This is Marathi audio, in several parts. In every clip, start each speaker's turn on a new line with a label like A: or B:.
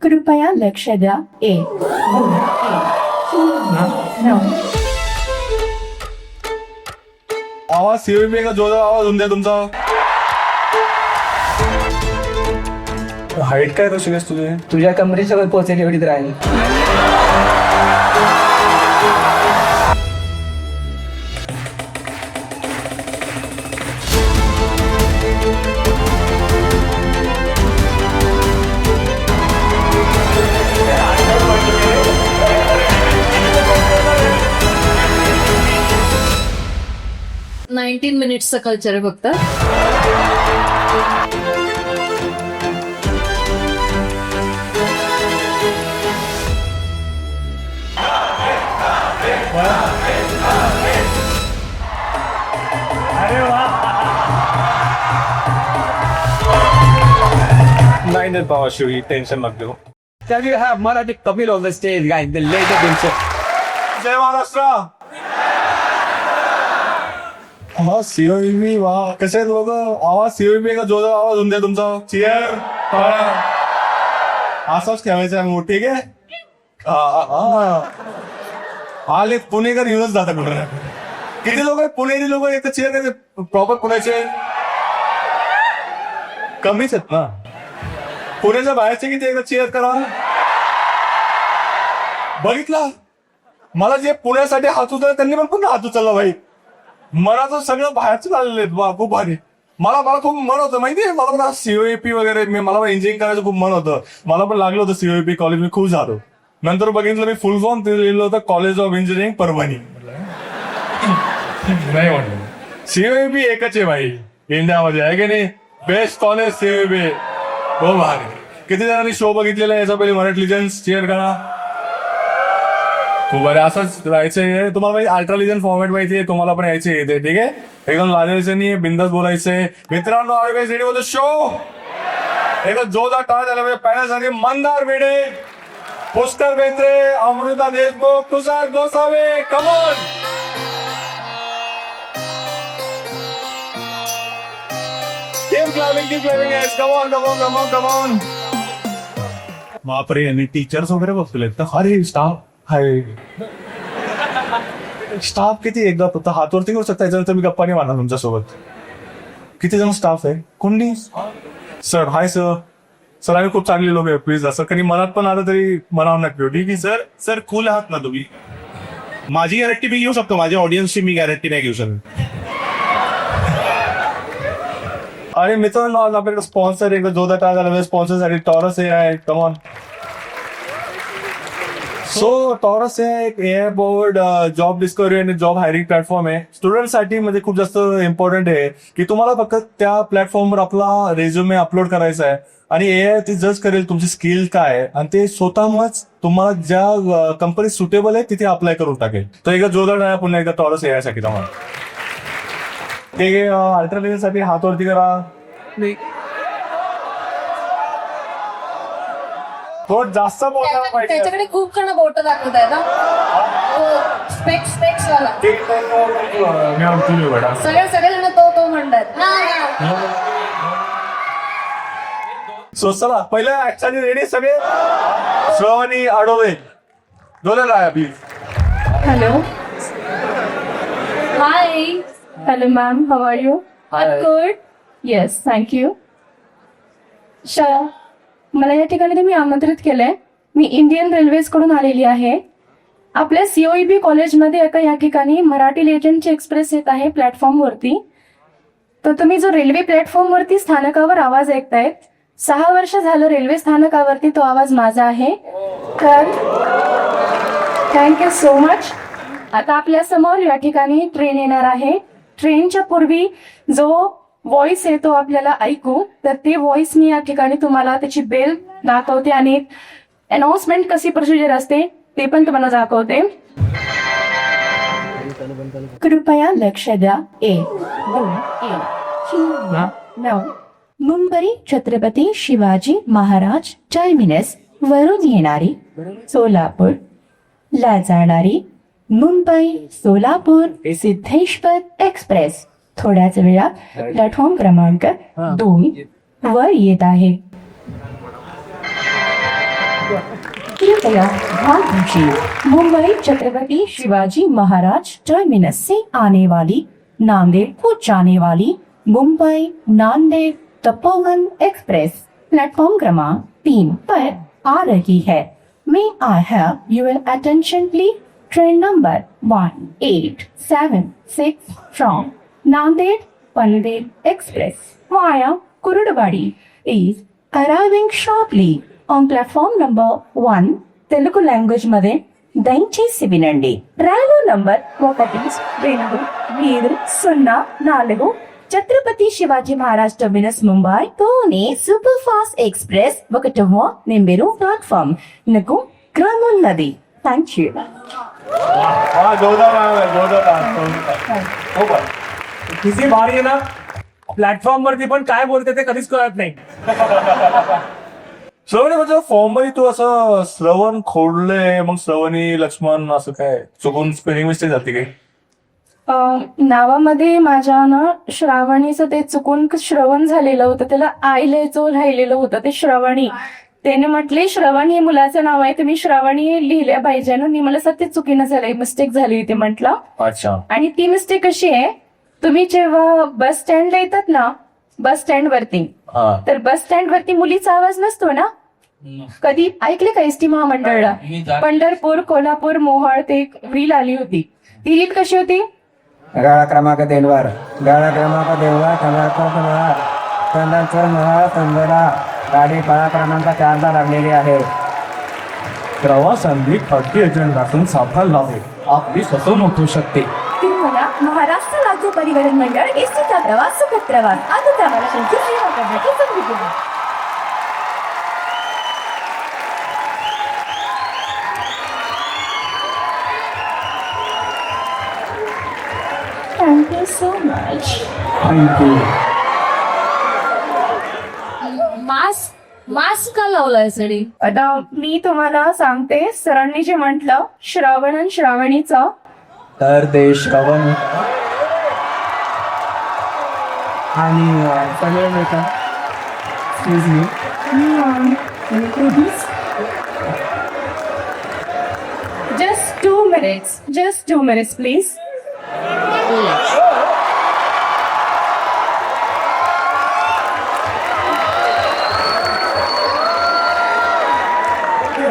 A: कृपया लक्ष द्या. 1 2 3 4
B: आवाज सीओपी का जोरदार आवाज होऊन द्या तुमचा. हाईट काय ऋषिकेश तुझे?
C: तुझ्या कमरेच्या वर पोहोचेल एवढी तर आहे.
D: नाईन्टीन मिनिट्सचं कल्चर आहे फक्त.
B: नाही देत बाबा शिवी, टेन्शन नका घेऊ.
C: Can you have Marathi Tamil on the stage, guys? The later himself.
B: जय महाराष्ट्र. हा सीओपी वा कसे आहेत लोक. आवाज सीओपी का जोरदार आवाज होऊन द्या तुमचा. चिअर. असाच ठेवायचा आहे ठीक आहे. आले पुणेकर येऊनच जातात कुठे. किती लोक आहेत पुणेरी लोक एक चिअर करते प्रॉपर पुण्याचे कमीच आहेत ना. पुण्याच्या बाहेरचे किती एकदा चिअर करा. बघितला मला जे पुण्यासाठी हात उचलला त्यांनी पण पुन्हा हात उचलला भाई. मला तर सगळं बाहेरच आलेले आहेत खूप भारी. मला खूप मन होतं माहितीये. मला पण सीओएपी वगैरे मला पण इंजिनिअरिंग करायचं खूप मन होतं. मला पण लागलं होतं सीओएपी कॉलेज मी खूप झालो. नंतर बघितलं मी फुल फॉर्म ते लिहिलं होतं कॉलेज ऑफ इंजिनिअरिंग परभणी. नाही म्हणलं सीओएपी एकच आहे भाई इंडियामध्ये आहे की नाही. बेस्ट कॉलेज सीओएपी हो भारी. किती जणांनी शो बघितलेला आहे याचा पहिले मराठी लिजन्स चेअर करा. खूप बरं असंच राहायचंय तुम्हाला. अल्ट्रा लिजन फॉर्मॅट माहिती आहे तुम्हाला पण यायचे येते ठीक आहे. एकदम लाजायचं नाही बिंदास बोलायचंय. मित्रांनो रेडी फॉर द शो. एकदम जोरदार टाळ झाला म्हणजे पॅनल साठी Mandar Bede, Pushkar Betre, Amruta Deshmukh, Tushar Gosave. Come on keep clapping guys. come on. बापरे यांनी टीचर्स वगैरे बसले तर अरे स्टाफ हाय. स्टाफ किती एकदा फक्त हातवरती करू शकता. याच्यानंतर मी गप्पा नाही मारणार तुमच्यासोबत. किती जण स्टाफ आहे कोणी. सर हाय सर आम्ही खूप चांगले लोक आहे. प्लीज असं कधी मनात पण आलं तरी मनावर नका ठीक आहे.
E: सर कूल आहात ना तुम्ही. माझी गॅरंटी मी घेऊ शकतो. माझ्या ऑडियन्सची मी गॅरंटी नाही घेऊ शकत.
B: आणि मित्रांनो आज आपल्याकडे स्पॉन्सर एकदा जोरदार टाळ झाला. स्पॉन्सर साठी टॉरस आहे. कमॉन. सो टॉरस हे एक एआय बोर्ड जॉब डिस्कवरी आणि जॉब हायरिंग प्लॅटफॉर्म आहे. स्टुडंटसाठी म्हणजे खूप जास्त इम्पॉर्टंट आहे की तुम्हाला फक्त त्या प्लॅटफॉर्मवर आपला रेझ्युमे अपलोड करायचा आहे आणि एआय ते जज करेल तुमची स्किल काय आहे आणि ते स्वतःच तुम्हाला ज्या कंपनी सुटेबल आहे तिथे अप्लाय करून टाकेल. तर एकदा जोरदार टाळ्या पुन्हा एकदा टॉरस एआय साठी तुम्हाला. ते अल्ट्रा लेव्हल साठी हातवरती करा. थोडं जास्त बोलणार पाहिजे.
D: त्याच्याकडे खूप जण बोट दाखवत आहेत स्पेक्स वाला. सगळेजण तो म्हणतात.
B: सो चला पहिल्या ऍक्शन रेडी सगळे. श्रवणी आडोळे जोरदार आहे please.
A: Hello.
D: High.
A: Hello ma'am. How are you. Good. Yes thank you. मला या ठिकाणी तुम्ही आमंत्रित केलंय. मी इंडियन रेल्वेज कडून आलेली आहे. आपल्या सीओईबी कॉलेजमध्ये आता या ठिकाणी मराठी लेजंडची एक्सप्रेस येत आहे प्लॅटफॉर्मवरती. तर तुम्ही जो रेल्वे प्लॅटफॉर्मवरती स्थानकावर आवाज ऐकतायत 6 वर्ष झालं रेल्वे स्थानकावरती तो आवाज माझा आहे. तर थँक्यू सो मच. आता आपल्या समोर या ठिकाणी ट्रेन येणार आहे. ट्रेनच्या पूर्वी जो व्हॉइस आहे तो आपल्याला ऐकू. तर ते व्हॉइस मी या ठिकाणी तुम्हाला त्याची बेल दाखवते आणि अनाउन्समेंट कशी प्रोसिजर असते ते पण तुम्हाला दाखवते. कृपया लक्ष द्या. 1 2 3 4 मुंबई छत्रपती शिवाजी महाराज टर्मिनस वरून येणारी सोलापूर ला जाणारी मुंबई सोलापूर सिद्धेश्वर एक्सप्रेस थोड्याच वेळात प्लॅटफॉर्म क्रमांक 2 वर येत आहे. कृपया ध्यान दीजिए, मुंबई छत्रपति शिवाजी महाराज टर्मिनस से आने वाली नांदेड़ को जाने वाली मुंबई नांदेड़ तपोवन एक्सप्रेस प्लेटफॉर्म क्रमांक 3 पर आ रही है। May I have your attention please? Train number 1876 from Nanded Panvel Express via Kurudwadi is arriving shortly on platform number 1 Telugu language मध्ये 87 వినండి. రైలు number 1 Chhatrapati Shivaji Maharaj terminus Mumbai Pune super fast express 1వ నెంబరు ప్లాట్ఫామ్ నకు క్రమమున్నది. Thank you.
B: वा जोरदार आहे, जोरदार आहे. हो का?
F: किती भारी आहे ना, प्लॅटफॉर्म वरती पण काय बोलते ते कधीच कळत नाही.
B: श्रवणी म्हणजे फॉर्ममध्ये तू असं श्रवण खोडले, मग श्रवणी लक्ष्मण असं काय चुकून स्पेलिंग मिस्टेक झाली काही?
A: नावामध्ये माझ्या ना श्रावणीचं ते चुकून श्रवण झालेलं होतं, त्याला आयलेचं राहिलेलं होतं ते श्रवणी. त्याने म्हटले श्रवण हे मुलाचं नाव आहे, तुम्ही श्रावणी लिहिल्या पाहिजे ना. मी मला सत्य चुकीनं झालंय, मिस्टेक झाली होती म्हटलं.
B: अच्छा.
A: आणि ती मिस्टेक कशी आहे, तुम्ही जेव्हा बस स्टँडला येतात ना, बस स्टँड वरती,
B: हा.
A: तर बस स्टँड वरती मुलीचा आवाज नसतो ना. कधी ऐकले का एसटी महामंडळला पंढरपूर कोल्हापूर मोहोळ ते एक रील आली होती, ती रील कशी होती?
G: गाळा क्रमांक 3 वर गाडी फळा क्रमांक 4 ला लागलेली आहे.
F: प्रवासांनी खाजगी एजंटातून सापडला आहे, आपली फसवणूक होऊ शकते.
A: तुम्हाला महाराष्ट्र राज्य परिवहन मंडळ एसटीचा प्रवास सुखद प्रवास आता आम्हाला तुमची सेवा करण्याची संधी दिली. Thank you so much.
F: Thank you.
D: Mask का लावलाय सडी?
A: आता मी तुम्हाला सांगते, सरांनी जे म्हटलं श्रावण आणि श्रावणीचं,
G: तर ते श्रवण आणि सगळे मिळतात. Excuse me,
A: just 2 minutes please.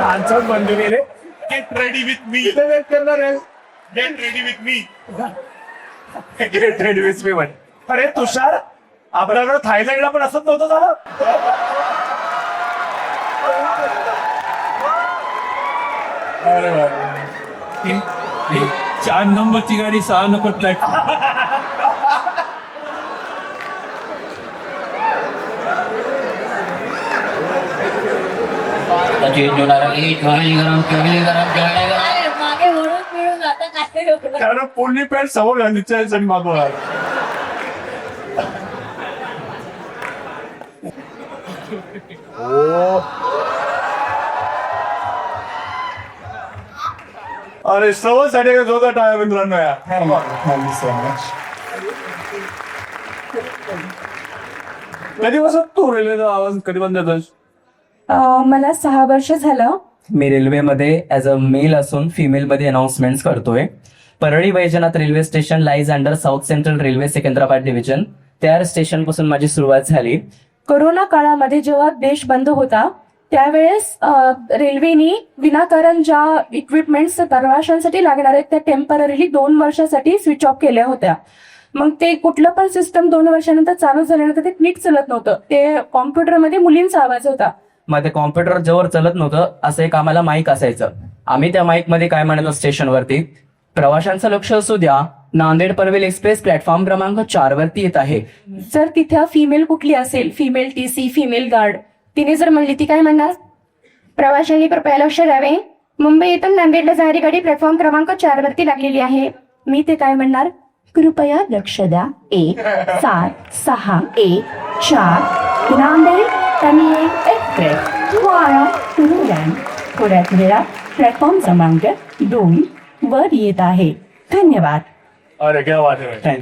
F: Answer बंद केले.
E: Get ready with me.
F: Wait करणार आहे.
E: Get ready with me.
F: Get ready with me म्हण. अरे तुषार, आपल्याकडे थायलंडला पण असंच नव्हतं झालं.
B: अरे वा.
F: 4 नंबरची गाडी 6 नंबर प्लॅटफॉर्म.
D: मागे वळून मिळून आता काय होणार?
B: त्यानं पोलनी पॅन्ट समोर घालण्याच्या मागवणार. अरे श्रवणसाठी जोरदार टाळ्या मित्रांनो या.
G: Thank you so much.
B: कधीपासून तू रेल्वेचा आवाज कधी बंद येतोस?
A: मला 6 वर्ष झालं.
H: मी रेल्वेमध्ये ॲज अ मेल असून फिमेलमध्ये अनाउन्समेंट्स करतोय. Parli Vaijnath railway station lies under south central railway Secunderabad division. त्या स्टेशन पासून माझी सुरुवात झाली.
A: कोरोना काळामध्ये जेव्हा देश बंद होता त्यावेळेस रेल्वेने विनाकारण ज्या इक्विपमेंट्स प्रवाशांसाठी लागणार आहेत त्या टेम्पररीली 2 वर्षासाठी स्विच ऑफ केल्या होत्या. मग ते कुठलं पण सिस्टम 2 वर्षानंतर चालू झाल्यानंतर ते नीट चालत नव्हतं. ते कॉम्प्युटरमध्ये मुलींचा आवाज होता.
H: मग ते कॉम्प्युटर जवळ चलत नव्हतं, असं एक आम्हाला माईक असायचं. आम्ही त्या माईक मध्ये काय म्हणालो स्टेशनवरती, प्रवाशांचं लक्ष असू द्या, नांदेड पनवेल एक्सप्रेस प्लॅटफॉर्म क्रमांक 4 वरती येत आहे.
A: जर तिथे फिमेल कुठली असेल, फिमेल टीसी, फिमेल गार्ड, तिने जर म्हणली ती काय म्हणणार? प्रवाशांनी कृपया लक्ष द्यावे, मुंबई येथून नांदेडला जाणारी गाडी प्लॅटफॉर्म क्रमांक 4 वरती लागलेली आहे. मी ते काय म्हणणार? कृपया लक्ष द्या. 17614 नांदेड पनवेल एक्सप्रेस वाया कुरुलँड थोड्याच वेळात प्लॅटफॉर्म क्रमांक 2 वर येत आहे. धन्यवाद.
B: अरे क्या बात आहे.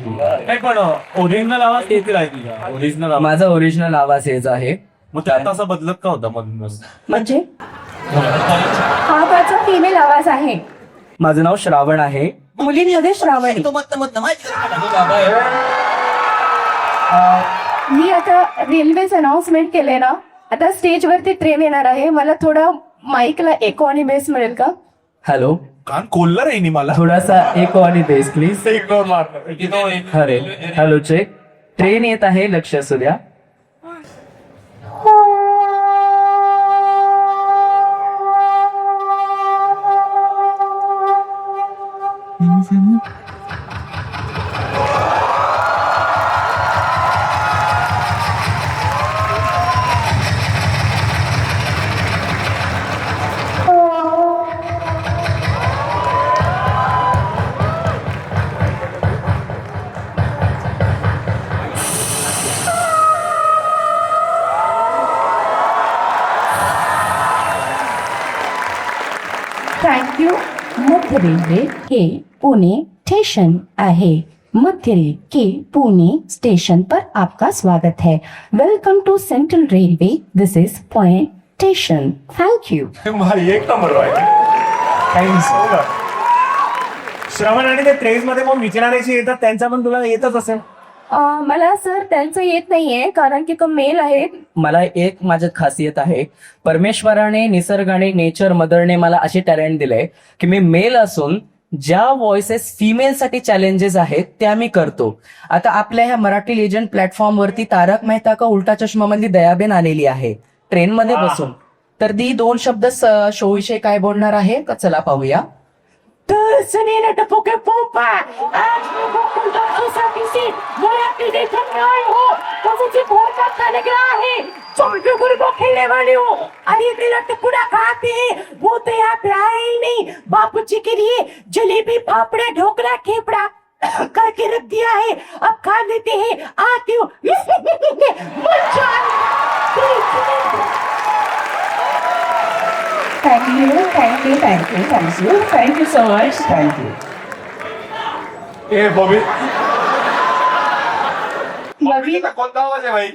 F: नाही पण ओरिजिनल आवाज येते आहे तुझा. ओरिजिनल
H: माझा ओरिजिनल आवाज हेच आहे.
B: मग त्यात असं बदलत का होता मधूनच?
A: म्हणजे हा माझा फिमेल आवाज आहे.
H: माझं नाव श्रावण आहे.
A: मुलींमध्ये श्रावणी. मी आता रेल्वेच अनाउन्समेंट केले ना, आता स्टेजवरती ट्रेन येणार आहे. मला थोडं माईकला एको आणि बेस मिळेल का?
H: हॅलो,
E: कान खोललं रे मला.
H: थोडासा एको आणि बेस प्लीज. अरे हॅलो चेक. ट्रेन येत आहे, लक्ष असू द्या.
A: थँक्यू. मध्य रेल्वे हे पुणे स्टेशन आहे. मध्य रेल के पुणे स्टेशन पर आपका स्वागत है. Welcome to central railway. This is Pune station. Thank you.
F: भाई एक नंबर आहे. थँक्स. श्रवण आणि ते ट्रेन मध्ये मग विचारायचे येतात, त्यांचा पण तुला येतच असेल.
A: मला सर त्यांचं येत नाहीये, कारण की तो मेल आहे.
H: मला एक माझ्यात खासियत आहे. परमेश्वराने, निसर्गाने, नेचर मदरने मला असे टॅलेंट दिले की मी मेल असून ज्या व्हॉइसेस फिमेलसाठी चॅलेंजेस आहेत त्या मी करतो. आता आपल्या ह्या मराठी लेजंड प्लॅटफॉर्म वरती तारक मेहता का उलटा चष्मा मधली दयाबेन आलेली आहे ट्रेन मध्ये बसून. तर ती 2 शब्द शो विषयी काय बोलणार आहे का, चला पाहूया.
A: तर सुनील टपोके पोपा आज मैं गोकुल सोसाइटी से मराठी देखने आई हूँ. तो मुझे बहुत अच्छा लग रहा है. चौके गुरबो खेलने वाले हो. अरे मेरा टुकड़ा खाते हैं वो तो यहाँ पे आए ही नहीं. बापू जी के लिए जलेबी पापड़ा ढोकला खेपड़ा करके रख दिया है. अब खा लेते हैं. आती हूँ. Thank you so much.
H: Thank you.
F: ए बॉबी,
B: कोणता आवाज आहे भाई?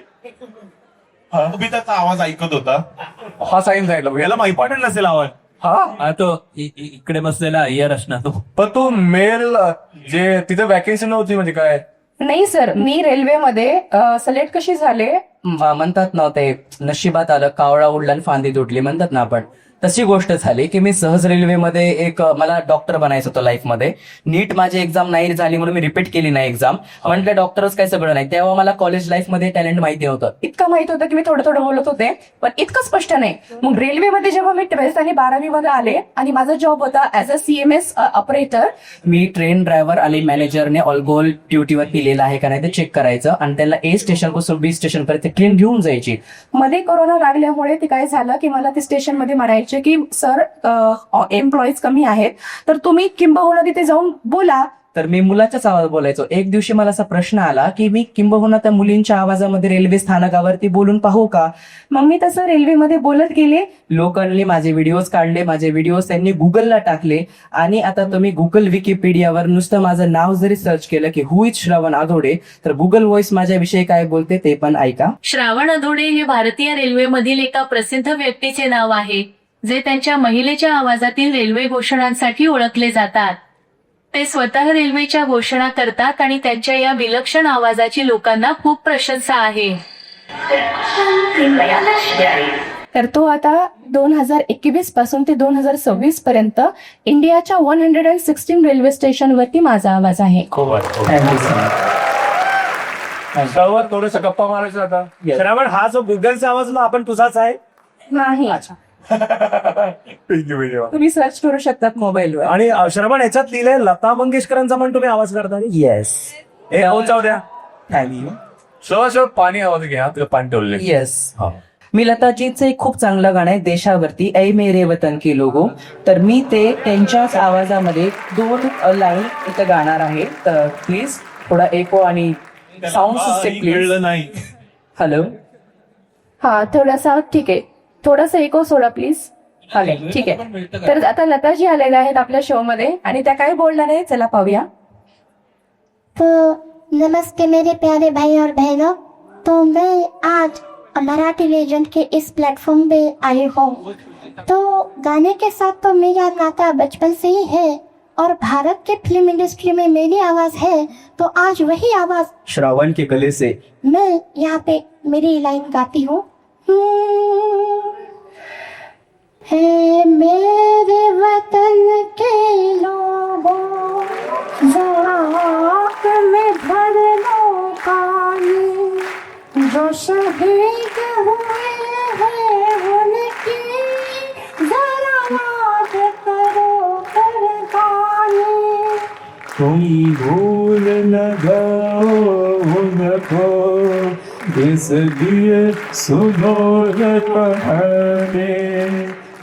E: मी त्याचा आवाज ऐकत होता.
F: हा साईन जायला
B: याला इम्पॉर्टंट नसेल आवाज.
F: हा.
H: तो इकडे बसलेला इयर असणार तो.
B: पण तू मेल जे तिथे वॅकेन्सी नव्हती म्हणजे काय?
A: नाही सर, मी रेल्वेमध्ये सिलेक्ट कशी झाले.
H: म्हणतात ना ते नशिबात आलं, कावळा उडला आणि फांदी तुटली म्हणतात ना आपण, तशी गोष्ट झाली की मी सहज रेल्वेमध्ये एक मला डॉक्टर बनायचं होतं लाईफमध्ये. नीट माझी एक्झाम नाही झाली म्हणून मी रिपीट केली नाही एक्झाम. म्हटलं डॉक्टरच काय सगळं नाही. तेव्हा मला कॉलेज लाईफमध्ये टॅलेंट माहिती होतं.
A: इतकं माहित होतं की मी थोडं थोडं बोलत होते, पण इतकं स्पष्ट नाही. मग रेल्वेमध्ये जेव्हा मी 12th आणि 12वी मध्ये आले आणि माझा जॉब होता as a CMS operator.
H: Me train driver आणि मॅनेजरने ऑलगोल ड्युटीवर पिलेला आहे का नाही ते चेक करायचं आणि त्याला A स्टेशन पासून B स्टेशन पर्यंत ट्रेन घेऊन जायची.
A: मध्ये कोरोना लागल्यामुळे ते काय झालं की मला ते स्टेशन मध्ये म्हणायचे की सर एम्प्लॉईज कमी आहेत, तर तुम्ही किंबहुना तिथे जाऊन बोला.
H: तर मी मुलाच्याच आवाज बोलायचो. एक दिवशी मला असा प्रश्न आला की मी किंबहुना त्या मुलींच्या आवाजामध्ये रेल्वे स्थानकावरती बोलून पाहू का.
A: मग मी तसं रेल्वेमध्ये बोलत गेले.
H: लोकांनी माझे व्हिडिओज काढले, माझे व्हिडिओज त्यांनी गुगलला टाकले आणि आता तुम्ही गुगल विकिपीडियावर नुसतं माझं नाव जरी सर्च केलं की हु इज श्रवण अधोडे, तर गुगल व्हॉइस माझ्याविषयी काय बोलते ते पण ऐका.
D: श्रावण अधोडे हे भारतीय रेल्वेमधील एका प्रसिद्ध व्यक्तीचे नाव आहे, जे त्यांच्या महिलेच्या आवाजातील रेल्वे घोषणांसाठी ओळखले जातात. ते स्वतः रेल्वेच्या घोषणा करतात आणि त्यांच्या या विलक्षण आवाजाची लोकांना खूप प्रशंसा आहे.
A: तर तो आता 2021 पासून ते 2026 पर्यंत इंडियाच्या 116 रेल्वे स्टेशनवरती माझा आवाज आहे.
F: श्रवण थोडस गप्पा मारायचं आता. श्रवण, हा जो गुगलचा आवाज ना आपण तुझाच आहे.
A: नाही, तुम्ही सर्च करू शकतात मोबाईलवर.
F: आणि श्रवण, याच्यात लिहिलंय लता मंगेशकरांचा पण तुम्ही आवाज करता.
H: येस.
F: हे हो जाऊ द्या.
H: थँक्यू.
B: सर पाणी आवाज घ्या, तुला पाणी ठेवले.
H: येस. मी लताजीचं एक खूप चांगलं गाणं आहे देशावरती, ऐ मेरे वतन के लोगो. तर मी ते त्यांच्याच आवाजामध्ये 2 लाईन इथं गाणार आहे. तर प्लीज थोडा एको आणि साऊंड सिस्टम प्लीज.
B: कळलं नाही.
H: हॅलो.
A: हा, थोडासा ठीक आहे. थोडासा एको सोडा प्लीज. ओके, ठीक आहे. तर आता लताजी आलेल्या आहेत आपल्या शो मध्ये आणि त्या काय बोलणार आहे, चला पाहूया.
I: तो नमस्ते मेरे प्यारे भाई और बहनों. तो मैं आज मराठी लेजेंड के इस प्लेटफॉर्म पे आए हो। तो गाने के साथ तो मेरा नाता बचपन से ही है और भारत के फिल्म इंडस्ट्री में मेरी आवाज़ है, तो आज वही आवाज़
H: श्रावण के गले से
I: मैं यहाँ पे मेरी लाइन गाती हूँ। है मेरे वतन के लोगों, जरा आँख में भर लो पानी, जो शहीद हुए हैं उनकी जरा याद करो कुर्बानी।
F: तुम भूल न जाओ उनको, इसलिए सुनो ये कहानी।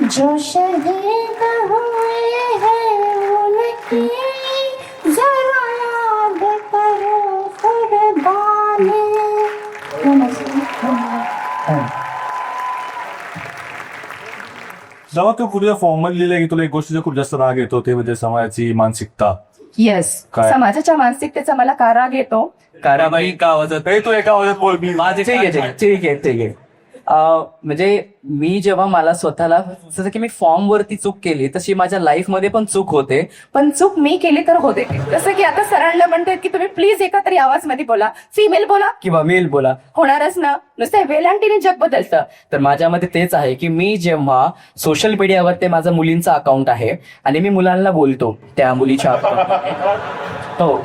I: जो शहीद हुए हैं उनकी जरा याद करो कुर्बानी।
B: जेव्हा तू पुढे फॉर्ममध्ये लिहिलं की तुला एक गोष्टीचा खूप जास्त राग येतो ते म्हणजे समाजाची मानसिकता.
A: येस,
B: काय?
A: समाजाच्या मानसिकतेचा मला का राग येतो?
H: काराबाई का आवाजात
B: तू एका आवाजात बोल मी
H: ठीक आहे. म्हणजे मी जेव्हा मला स्वतःला जसं की मी फॉर्म वरती चूक केली तशी माझ्या लाईफ मध्ये पण चूक होते.
A: पण चूक मी केली तर होते. जसं की आता सरांना म्हणतात की तुम्ही प्लीज एका तरी आवाज मध्ये बोला, फिमेल बोला,
H: किंवा मेल बोला,
A: होणारच ना. नुसते वेलांटीने जग बदलतं.
H: तर माझ्यामध्ये तेच आहे की मी जेव्हा सोशल मीडियावर ते माझं मुलींचं अकाउंट आहे आणि मी मुलांना बोलतो त्या मुलीच्या अकाउंट हो,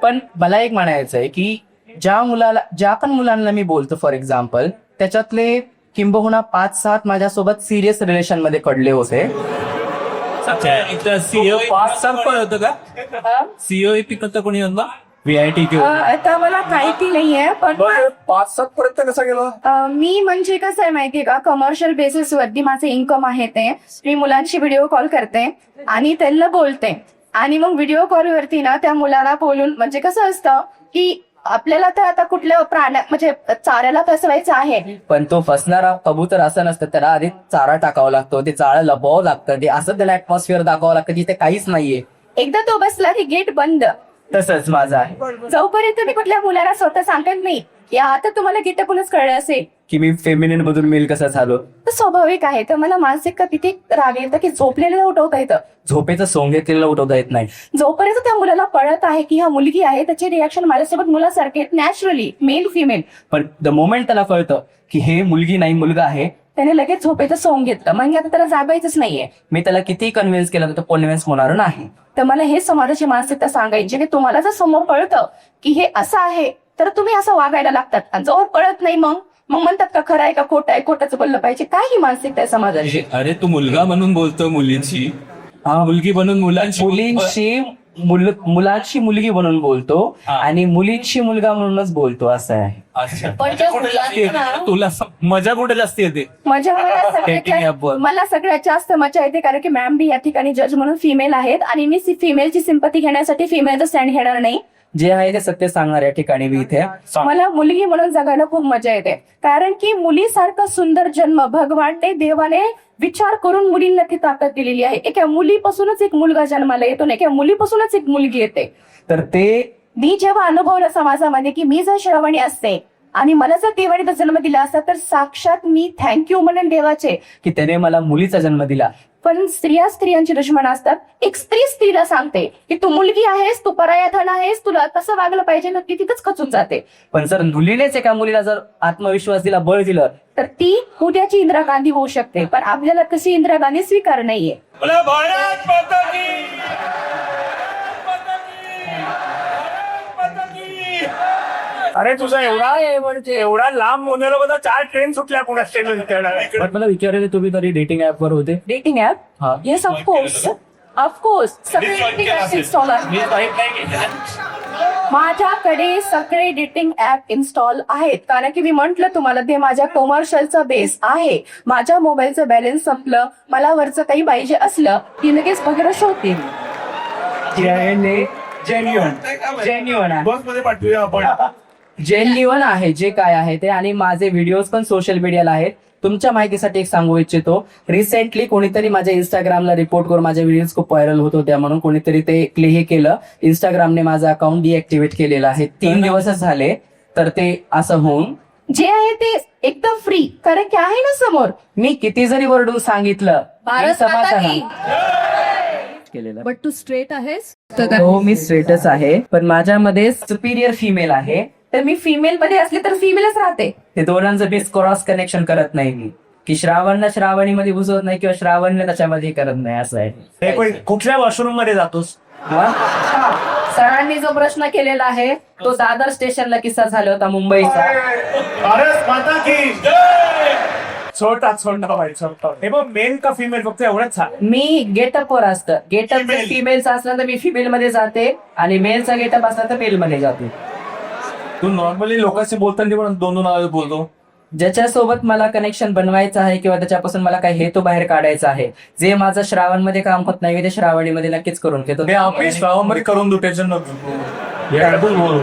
H: पण मला एक म्हणायचं आहे की ज्या पण मुलांना मी बोलतो फॉर एक्झाम्पल त्याच्यातले किंबहुना 5-7 माझ्यासोबत सिरियस रिलेशन मध्ये पडले होते.
C: सीओ 5-7 पण होतं का? सीओईपी करता कोणी होता?
H: VITQ
A: आता मला माहिती नाहीये, पण
B: 5-7 पर्यंत कसा गेला?
A: मी म्हणजे कसं आहे माहितीये का, कमर्शियल बेसिस वरती माझे इन्कम आहे ते मी मुलांशी व्हिडिओ कॉल करते आणि त्यांना बोलते आणि मग व्हिडिओ कॉल वरती ना त्या मुलाला बोलून म्हणजे कसं असतं की आपल्याला तर आता कुठल्या प्राण्या म्हणजे चाऱ्याला फसवायचं आहे,
H: पण तो फसणारा कबूतर असं नसतं. त्याला आधी चारा टाकावा लागतो, ते चारा लपवावं लागतं, ते असं त्याला ऍटमॉस्फिअर दाखवावं लागतं तिथे काहीच नाहीये.
A: एकदा तो बसला की गेट बंद.
H: तसंच माझं आहे
A: जोपर्यंत मी कुठल्या मुलाला स्वतः सांगत नाही या आता तुम्हाला गेटअपूनच कळलं असेल
H: की मी फेमिनिन मधून मेल कसा झालो.
A: तर स्वाभाविक आहे. तर मला मानसिकता तिथे राग येतं की झोपलेलं उठवता येतं,
H: झोपेचं सोंग घेतलेलं उठवता येत नाही.
A: जोपर्यंत त्या मुलाला कळत आहे की हा मुलगी आहे त्याचे रिॲक्शन माझ्यासोबत मुलासारखे नॅचरली मेल फिमेल,
H: पण द मोमेंट त्याला कळतं की हे मुलगी नाही मुलगा आहे
A: त्याने लगेच झोपेचं सोंग घेतलं. म्हणजे आता त्याला जागायचंच नाहीये.
H: मी त्याला किती कन्व्हिन्स केलं तर तो कन्व्हिन्स होणार नाही.
A: तर मला हे समाजाची मानसिकता सांगायची की तुम्हाला जर समोर कळतं की हे असं आहे तर तुम्ही असं वागायला लागतात आणि जवळ कळत नाही मग म्हणतात का खरं आहे का खोटं आहे, खोटंच बोललं पाहिजे. काय ही मानसिकता आहे समाजाची?
C: अरे तू मुलगा म्हणून बोलतो मुलींशी, मुलगी बनून मुलांशी
H: मुलांची मुलगी म्हणून बोलतो आणि मुलींची मुलगा म्हणूनच बोलतो असं आहे.
C: अच्छा,
A: पण जे मुलांना-
C: तुला मजा कुठे जास्त येते?
A: मला सगळ्यात जास्त मजा येते कारण की मॅम बी या ठिकाणी जज म्हणून फिमेल आहेत आणि मी फिमेलची सिंपती घेण्यासाठी फिमेलचा स्टँड घेणार नाही.
H: जे आहे ते सत्य सांगणार या ठिकाणी मी इथे.
A: मला मुलगी म्हणून जगायला खूप मजा येते कारण की मुलीसारखा सुंदर जन्म भगवानने देवाने विचार करून मुलींना ती ताकद दिलेली आहे. एका मुलीपासूनच एक मुलगा जन्माला येतो, एका मुलीपासूनच एक मुलगी येते.
H: तर ते
A: मी जेव्हा अनुभवलं समाजामध्ये की मी जर श्रावणी असते आणि मला जर देवाने जन्म दिला असता तर साक्षात मी थँक्यू म्हणेन देवाचे
H: की त्याने मला मुलीचा जन्म दिला.
A: पण स्त्रियांची दुश्मन असतात. एक स्त्रीला सांगते की तू मुलगी आहेस, तू पराया धन आहेस, तुला कसं वागलं पाहिजे ना, ती तिथंच खचून जाते.
H: पण जर मुलीनेच एका मुलीला जर आत्मविश्वास दिला, बळ दिलं
A: तर ती उद्याची इंदिरा गांधी होऊ शकते. पण आपल्याला कशी इंदिरा गांधी स्वीकार नाहीये.
F: अरे तुझा एवढा लांब मोनोलॉग 4 ट्रेन सुटल्या पुन्हा स्टेशन.
H: पण मला विचारायचं तुम्ही तरी डेटिंग ऍप वर होते?
A: Dating app?
H: हा.
A: येस ऑफकोर्स सगळे डेटिंग ऍप इन्स्टॉल माझ्याकडे सगळे डेटिंग ऍप इन्स्टॉल आहेत कारण की मी म्हंटल तुम्हाला ते माझ्या कमर्शियलचा बेस आहे. माझ्या मोबाईलचं बॅलन्स संपलं, मला वरचं काही पाहिजे असलं की लगेच वगैरे शोधते.
H: जेन्युअन आहे,
E: बस मध्ये पाठवूया आपण.
H: जेन्युअन आहे जे काय आहे ते. आणि माझे व्हिडिओज पण सोशल मीडियाला आहेत. तुमच्या माहितीसाठी एक सांगू इच्छितो, रिसेंटली कोणीतरी माझ्या इंस्टाग्रामला रिपोर्ट करून माझे व्हिडिओज खूप व्हायरल होत होत्या म्हणून कोणीतरी ते हे केलं. इंस्टाग्रामने माझं अकाउंट डिएक्टिव्हेट केलेलं आहे. 3 दिवसच झाले. तर ते असं होऊन
A: जे आहे ते एकदम फ्री, कारण की आहे ना समोर.
H: मी किती जरी वरडून सांगितलं मी समाधानी केलेलं.
J: बट तू स्ट्रेट आहेस.
H: हो मी स्ट्रेटच आहे, पण माझ्यामध्ये सुपिरियर फिमेल आहे.
A: तर मी फिमेल मध्ये असले तर फिमेलच राहते.
H: ते दोघांचं बेस क्रॉस कनेक्शन करत नाही मी, की श्रावणला श्रावणीमध्ये घुसवत नाही किंवा श्रावणला त्याच्यामध्ये करत नाही, असं आहे.
F: कुठल्या वॉशरूम मध्ये जातोस?
H: सरांनी जो प्रश्न केलेला आहे तो दादर स्टेशनला किस्सा झाला होता मुंबईचा.
F: भारत माता की छोटा भाई छोटा. हे बघ, मेल का फिमेल फक्त एवढंच सांग.
H: मी गेटअपवर असतं. गेटअप जर फिमेलचा असला तर मी फिमेल मध्ये जाते, आणि मेलचा गेटअप असला तर मेल मध्ये जाते.
B: तू नॉर्मली लोकांशी बोलताना पण दोन दोन आवाज बोलतो.
H: ज्याच्यासोबत मला कनेक्शन बनवायचं आहे किंवा त्याच्यापासून मला काही हेतू बाहेर काढायचा आहे, जे माझं श्रावणमध्ये काम होत नाही ते श्रावणीमध्ये नक्कीच करून घेतो.
B: हे आम्ही श्रावणमध्ये करून देऊ, टेन्शन नको.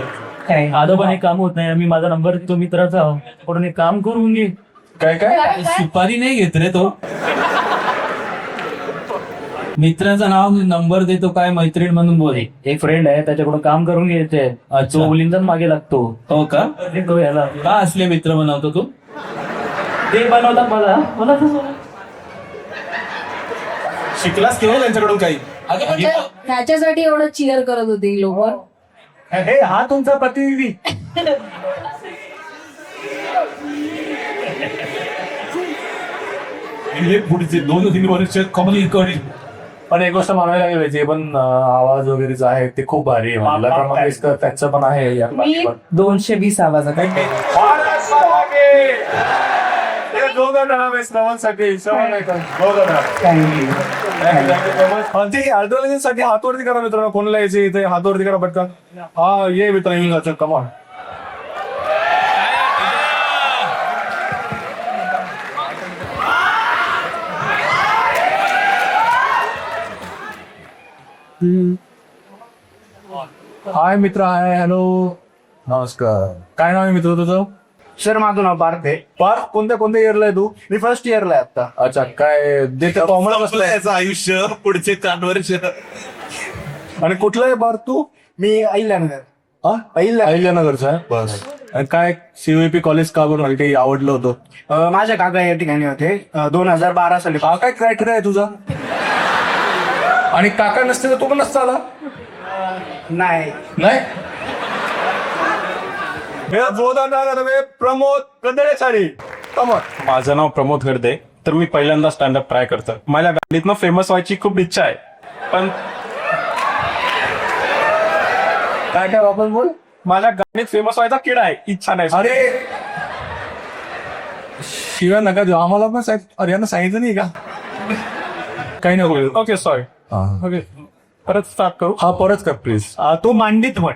F: आदोबा हे काम होत नाही. आम्ही माझा नंबर देतो मित्राचा, कडून एक काम करून घे.
B: काय काय
C: सुपारी नाही घेत रे तो. मित्राचं नाव नंबर देतो, काय मैत्रीण म्हणून बोले.
F: एक फ्रेंड आहे, त्याच्याकडून काम करून घ्यायचे.
C: अच्छा.
F: तो मुलींचाच मागे लागतो.
C: हो का?
F: तो याला
C: का असले मित्र बनवतो तू?
F: ते बनवतात मला
B: शिकलास किंवा त्यांच्याकडून काही?
J: ह्याच्यासाठी एवढं चिअर करत होती लोक.
F: हे हा तुमचा प्रतिनिधी.
B: हे पुढचे 2-3 वर्ष कमी करी. पण एक गोष्ट म्हणायला लागेल, जे पण आवाज वगैरेच आहे ते खूप भारी आहे. लता मंगेशकर त्यांचं पण आहे या
H: मी 220 आवाजात
B: साठी हातवरती करा मित्रांनो. कोणाला यायचे इथे हातवरती करा पटकन. हा ये मित्र येऊन जायचं. कमान. हाय मित्र. हाय. हॅलो. नमस्कार. काय नाव आहे मित्र तुझं?
G: सर माझं नाव पार्थ आहे.
B: पार्थ, कोणत्या इयरला आहे तू?
G: मी फर्स्ट इयरला आहे आता.
B: अच्छा. काय देते कॉमन कसलं आहे?
E: याचं आयुष्य पुढचे 4 वर्ष.
B: आणि कुठलं आहे पार्थ तू?
G: मी अहिल्यानगर.
B: हा? अहिल्यानगरचा आहे. बस. आणि काय सीयूपी कॉलेज का बरं काही आवडलं होतं?
G: माझ्या काका या ठिकाणी होते 2012 साली.
B: हा काय क्रायटेरिया आहे तुझा? आणि काका नसते तर तू पण नसता आला?
G: नाही.
B: प्रमोद गंधळेसारी.
K: माझं नाव प्रमोद गर्दे. तर मी पहिल्यांदा स्टँडअप ट्राय करतो. माझ्या गाडीतनं फेमस व्हायची खूप इच्छा आहे, पण
B: काय वापस बोल.
K: माझ्या गाडीत फेमस व्हायचा किडा आहे, इच्छा नाही.
B: अरे शिवाय नका देऊ आम्हाला पण साहेब. अरे यांना सांगितलं नाही का? काही नाही होईल.
K: Okay sorry. ओके परत स्टार्ट करू.
B: हा परत कर प्लीज.
F: तो मांडीत म्हण.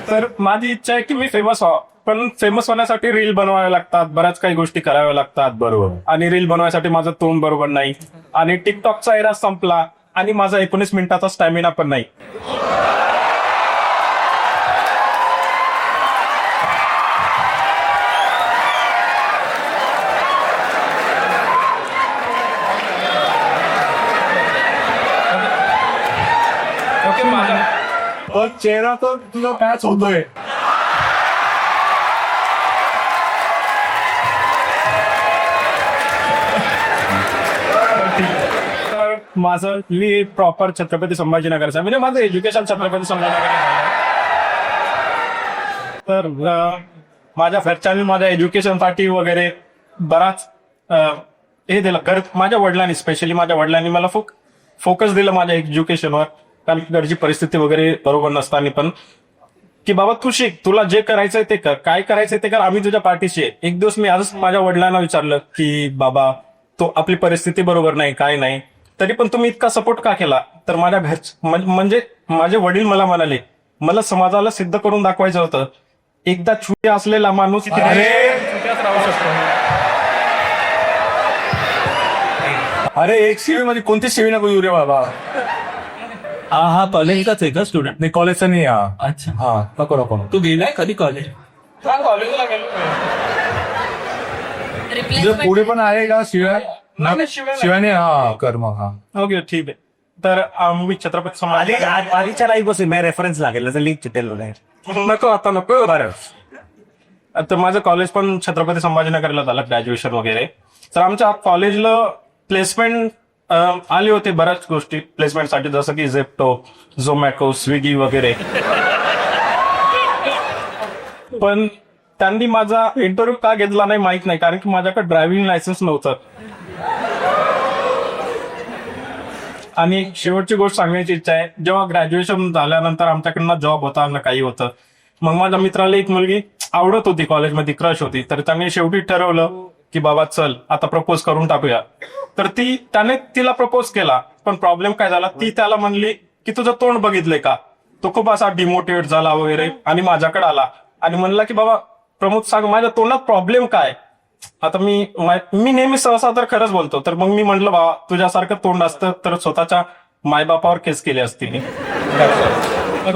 K: तर माझी इच्छा आहे की मी फेमस व्हावं, पण फेमस होण्यासाठी रील बनवाव्या लागतात, बऱ्याच काही गोष्टी कराव्या लागतात.
B: बरोबर.
K: आणि रील बनवायसाठी माझं तोंड बरोबर नाही, आणि टिकटॉकचा एरा संपला, आणि माझा 19 मिनिटाचा स्टॅमिना पण नाही. ओके माझा
B: पण चेहरा तर तुझा पॅच होतोय.
K: तर माझं मी प्रॉपर छत्रपती संभाजीनगरचा, म्हणजे माझं एज्युकेशन छत्रपती संभाजीनगर. तर माझ्या घरच्यांनी माझ्या एज्युकेशनसाठी वगैरे बराच हे दिलं. माझ्या वडिलांनी, स्पेशली माझ्या वडिलांनी मला फोकस दिलं माझ्या एज्युकेशनवर, कारण घरची परिस्थिती वगैरे बरोबर नसताना पण, की बाबा तू शिक, तुला जे करायचंय ते कर, काय करायचंय ते कर, आम्ही तुझ्या पाठीशी आहे. एक दिवस मी आजच माझ्या वडिलांना विचारलं की बाबा तो आपली परिस्थिती बरोबर नाही, काय नाही, तरी पण तुम्ही इतका सपोर्ट का केला? तर माझ्या म्हणजे माझे वडील मला म्हणाले, मला समाजाला सिद्ध करून दाखवायचं होतं, एकदा छुट्या असलेला माणूस छुट्याच राहू शकतो.
B: अरे एक सीवी मध्ये कोणती सीवी नको येऊ रे बाबा.
C: हा कॉलेजचाच आहे का स्टुडंट?
B: नाही कॉलेजचा नाही. हा
C: अच्छा.
B: हा नको.
C: तू गेलाय कधी कॉलेज?
K: कॉलेजला गेलो.
B: पुढे पण आहे का शिवाय? शिवानी हा कर्म हा
K: ओके ठीक आहे. तर मी छत्रपती
F: आधी
K: संभाजी
F: आधीच्या लाईव्ह बसून मी रेफरन्स लागेल लिंक चिटेल
K: नको आता नको बरं. आता माझं कॉलेज पण छत्रपती संभाजीनगरला झालं ग्रॅज्युएशन वगैरे. तर आमच्या कॉलेजला प्लेसमेंट आले होते बऱ्याच गोष्टी प्लेसमेंटसाठी, जसं की झेप्टो, झोमॅटो, स्विगी वगैरे. पण त्यांनी माझा इंटरव्ह्यू का घेतला नाही माहित नाही, कारण की माझ्याकडे ड्रायव्हिंग लायसन्स नव्हतं. आणि शेवटची गोष्ट सांगण्याची इच्छा आहे, जेव्हा ग्रॅज्युएशन झाल्यानंतर आमच्याकडनं जॉब होता ना काही होतं, मग माझ्या मित्राला एक मुलगी आवडत होती, कॉलेजमध्ये क्रश होती. तर त्यांनी शेवटी ठरवलं की बाबा चल आता प्रपोज करून टाकूया. तर त्याने तिला प्रपोज केला. पण प्रॉब्लेम काय झाला, ती त्याला म्हणली की तुझं तोंड बघितलंय का. तो खूप असा डिमोटिवेट झाला वगैरे आणि माझ्याकडे आला आणि म्हणला की बाबा प्रमोद सांग माझ्या तोंडात प्रॉब्लेम काय. आता मी नेहमी सहसा तर खरंच बोलतो. तर मग मी म्हटलं बाबा तुझ्यासारखं तोंड असतं तर स्वतःच्या मायबापावर केस केली असती मी.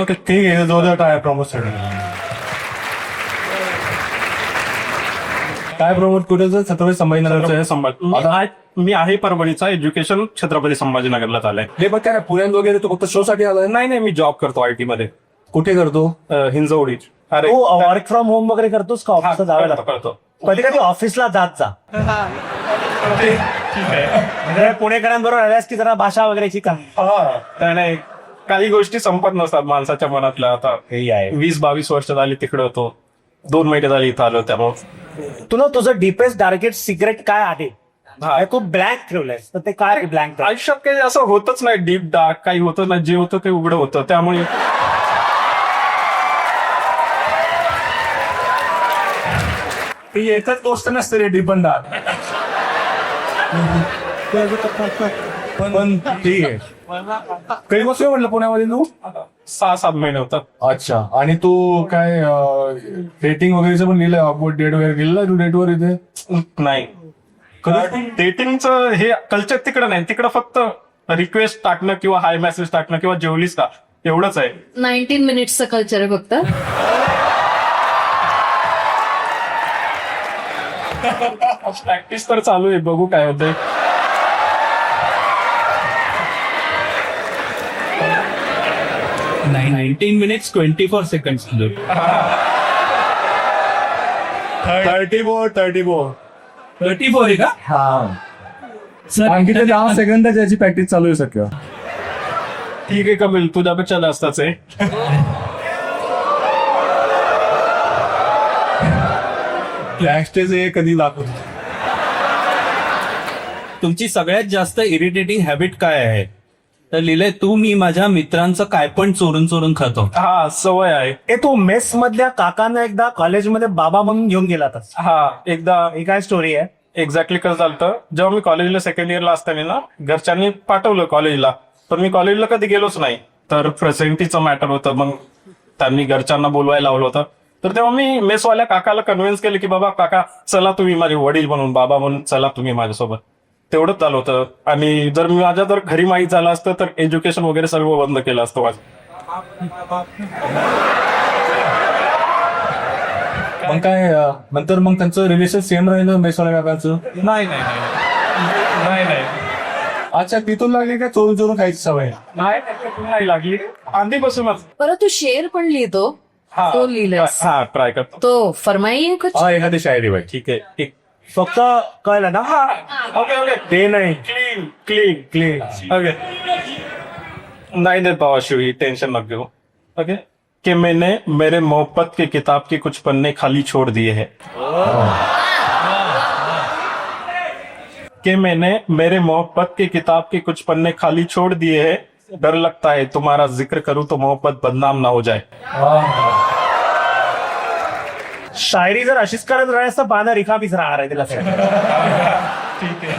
B: ठीक आहे, जो काय प्रमोद काय प्रमोद कुठे छत्रपती संभाजीनगरचं
K: मी आहे परभणीचा, एज्युकेशन छत्रपती संभाजीनगरला झालंय.
B: हे बघ काय पुण्यात वगैरे तो फक्त शो साठी आलाय.
K: नाही मी जॉब करतो IT मध्ये.
B: कुठे करतो.
K: हिंजवडी. अरे
F: तू वर्क फ्रॉम होम वगैरे करतोस का ऑफिसला जावं लागतं.
K: करतो.
F: कधी कधी ऑफिसला जात जा. म्हणजे पुणेकरांबरोबर आल्यास की जरा भाषा वगैरे शिका.
K: नाही काही गोष्टी संपत नसतात माणसाच्या मनातल्या. आता
F: हे आहे
K: 20-22 वर्ष झाली तिकडे होतो, 2 महिने झाली इथं आलो. त्यामुळे
F: तुला तुझं डीपेस्ट डार्केस्ट सिक्रेट काय आहे.
K: हा.
F: तू ब्लँक ठेवलंयस तर ते काय ब्लँक.
K: आयुष्यात काही असं होतच नाही, डीप डार्क काही होतं नाही, जे होतं ते उघडं होतं. त्यामुळे
B: ती एकच गोष्ट नसते रे डिपेंडार. पण ठीक आहे. काही मस्त म्हटलं पुण्यामध्ये तू
K: 6-7 महिने होतात.
B: अच्छा. आणि तू काय डेटिंग वगैरेचं पण लिहिलंय, डेट वगैरे गेलेला तू डेटवर इथे.
K: नाही डेटिंगचं हे कल्चर तिकडं नाही. तिकडं फक्त रिक्वेस्ट टाकणं किंवा हाय मेसेज टाकणं किंवा जेवलीस का एवढंच आहे.
J: 19 मिनिट्सचं कल्चर आहे फक्त.
K: प्रॅक्टिस तर चालू आहे, बघू काय होतंय.
C: नाही 19 minutes 24 seconds.
B: 34
C: 34 आहे का सर.
B: आणखी ते 10 सेकंद त्याची प्रॅक्टिस चालू आहे सध्या.
K: ठीक आहे कपिल, तुझ्यापेक्षा जास्तच आहे.
B: बॅकस्टेज हे कधी दाखवतो.
C: तुमची सगळ्यात जास्त इरिटेटिंग हॅबिट काय आहे. तर लिहिलंय तू मी माझ्या मित्रांचं काय पण चोरून चोरून खातो.
K: हा सवय आहे.
F: ए तू मेस मधल्या काकांना एकदा कॉलेजमध्ये बाबा म्हणून घेऊन गेला होतास.
K: हा एकदा
F: ही काय स्टोरी आहे.
K: एक्झॅक्टली कसं झालं, जेव्हा मी कॉलेजला सेकंड इयरला असताना ना घरच्यांनी पाठवलं कॉलेजला, पण मी कॉलेजला कधी गेलोच नाही. तर प्रेझेंटीचं मॅटर होतं, मग त्यांनी घरच्यांना बोलवायला लावलं होतं. तर तेव्हा मी मेसवाल्या काकाला कन्व्हिन्स केलं की बाबा काका चला तुम्ही माझे वडील म्हणून, बाबा म्हणून चला तुम्ही माझ्यासोबत. तेवढंच झालं होतं. आणि जर मी माझ्या जर घरी माहीत झालं असतं तर एज्युकेशन वगैरे सर्व बंद केलं असतं माझं.
B: मग काय नंतर मग त्यांचं रिलेशन सेम राहिलं मेसवाल्या काकाचं.
K: नाही
B: अच्छा तिथून लागली काय चोरून चोरून खायची सवय.
K: नाही लागली आधीपासूनच.
J: बरं तू शेर पण लिहितो. तो लिहिलास.
K: हा ट्राय करतो.
J: तो फरमाई कुछ.
B: हा एखादी शायरी बाई.
K: ठीक आहे ठीक.
F: फक्त कळलं ना. हा
K: ओके
F: ते नाही.
K: Clean okay. नहीं देता बाबा शिवी, टेंशन मत लो. ओके कि मैंने मेरे मोहब्बत की किताब के कुछ पन्ने खाली छोड़ दिए हैं. कि मैंने मेरे मोहब्बत की किताब के कुछ पन्ने खाली छोड़ दिए हैं. डर लगता है तुम्हारा जिक्र करूं तो मोहब्बत बदनाम ना हो जाए.
F: शायरी जर अशीच करत राहिल्यास तर पानं रिकामीच राहणार आहे तिला.
K: ठीक आहे.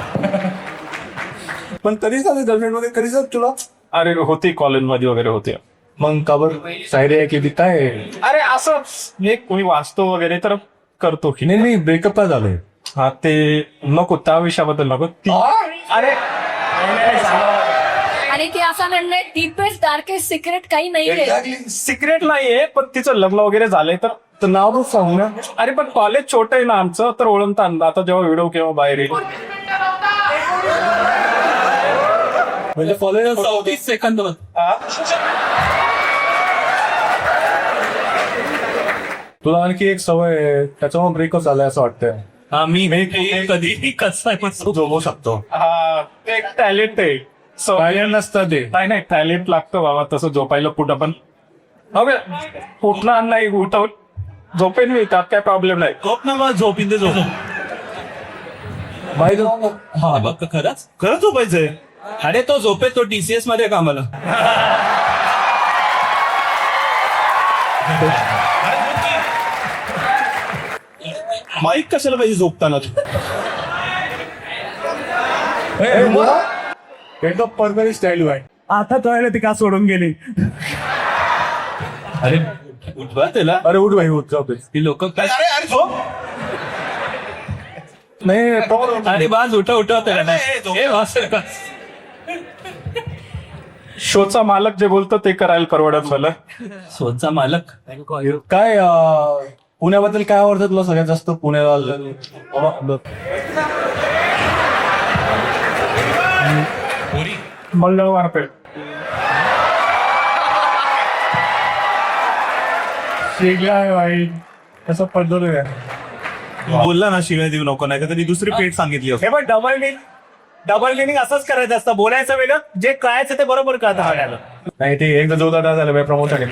B: पण तरी झालं गर्लफ्रेंड मध्ये कधी जात तुला.
K: अरे होती कॉलेजमध्ये वगैरे होती.
B: मग का बरं शायरी आहे की काय.
K: अरे असंच हे कोणी वाचतो वगैरे तर करतो की
B: नाही ब्रेकअप का झालंय.
K: हा ते नको त्या विषयाबद्दल नको. अरे
J: आणि ते असं म्हणणं डीपेस्ट डार्केस्ट सिक्रेट काही नाहीये.
K: सिक्रेट नाहीये, पण तिचं लग्न वगैरे झालंय. तर
B: नाव पण सांगू ना.
K: अरे पण कॉलेज छोटं आहे ना आमचं, तर ओळखता आता जेव्हा व्हिडिओ किंवा बाहेर येईल.
B: म्हणजे फॉलो
C: 34 सेकंद
B: तुला आणखी एक सवय आहे त्याच्यामुळे ब्रेकअप झालाय असं वाटतंय.
C: हा मी कधी कसं
B: झोपू शकतो.
K: हा ते एक टॅलेंट आहे. So,
B: नसतं ते.
K: नाही टॅलेंट लागतं बाबा तसं झोपायला कुठं पण. ओके उठणार नाही उठव झोपेन मी त्यात काय प्रॉब्लेम नाही.
C: झोप ना मग झोप इंदे झोप. हा बघ खरंच झोपायचंय. अरे तो झोपे तो TCS मध्ये कामाला.
E: माईक कशाला पाहिजे झोपताना?
B: परफेक्ट स्टाईल आहे.
F: आता तो ती का सोडून गेली.
C: अरे उठवा त्याला.
B: अरे उठ भाई उठ जाऊ दे.
C: ती लोक काय
E: अरे झोप.
B: नाही
C: अरे बाज उठा त्याला. ए वासर का
K: शोचा मालक जे बोलतो ते करायला परवडत मला.
C: स्वतःचा मालक.
B: काय पुण्याबद्दल काय आवडतं तुला सगळ्यात जास्त पुण्याला?
K: मंगळवार पेठ.
B: शिकला आहे भाई कसं पडलो आहे.
E: बोलला ना शिवाय देऊ नको नाही का तरी दुसरी पेट सांगितली
F: हे पण डबल लिनिंग असंच करायचं असतं. बोलायचं वेगळं जे कळायचं ते बरोबर कळतं हळ्याला.
B: नाही ते एकदा जोरदार झालं भाई. प्रमोशन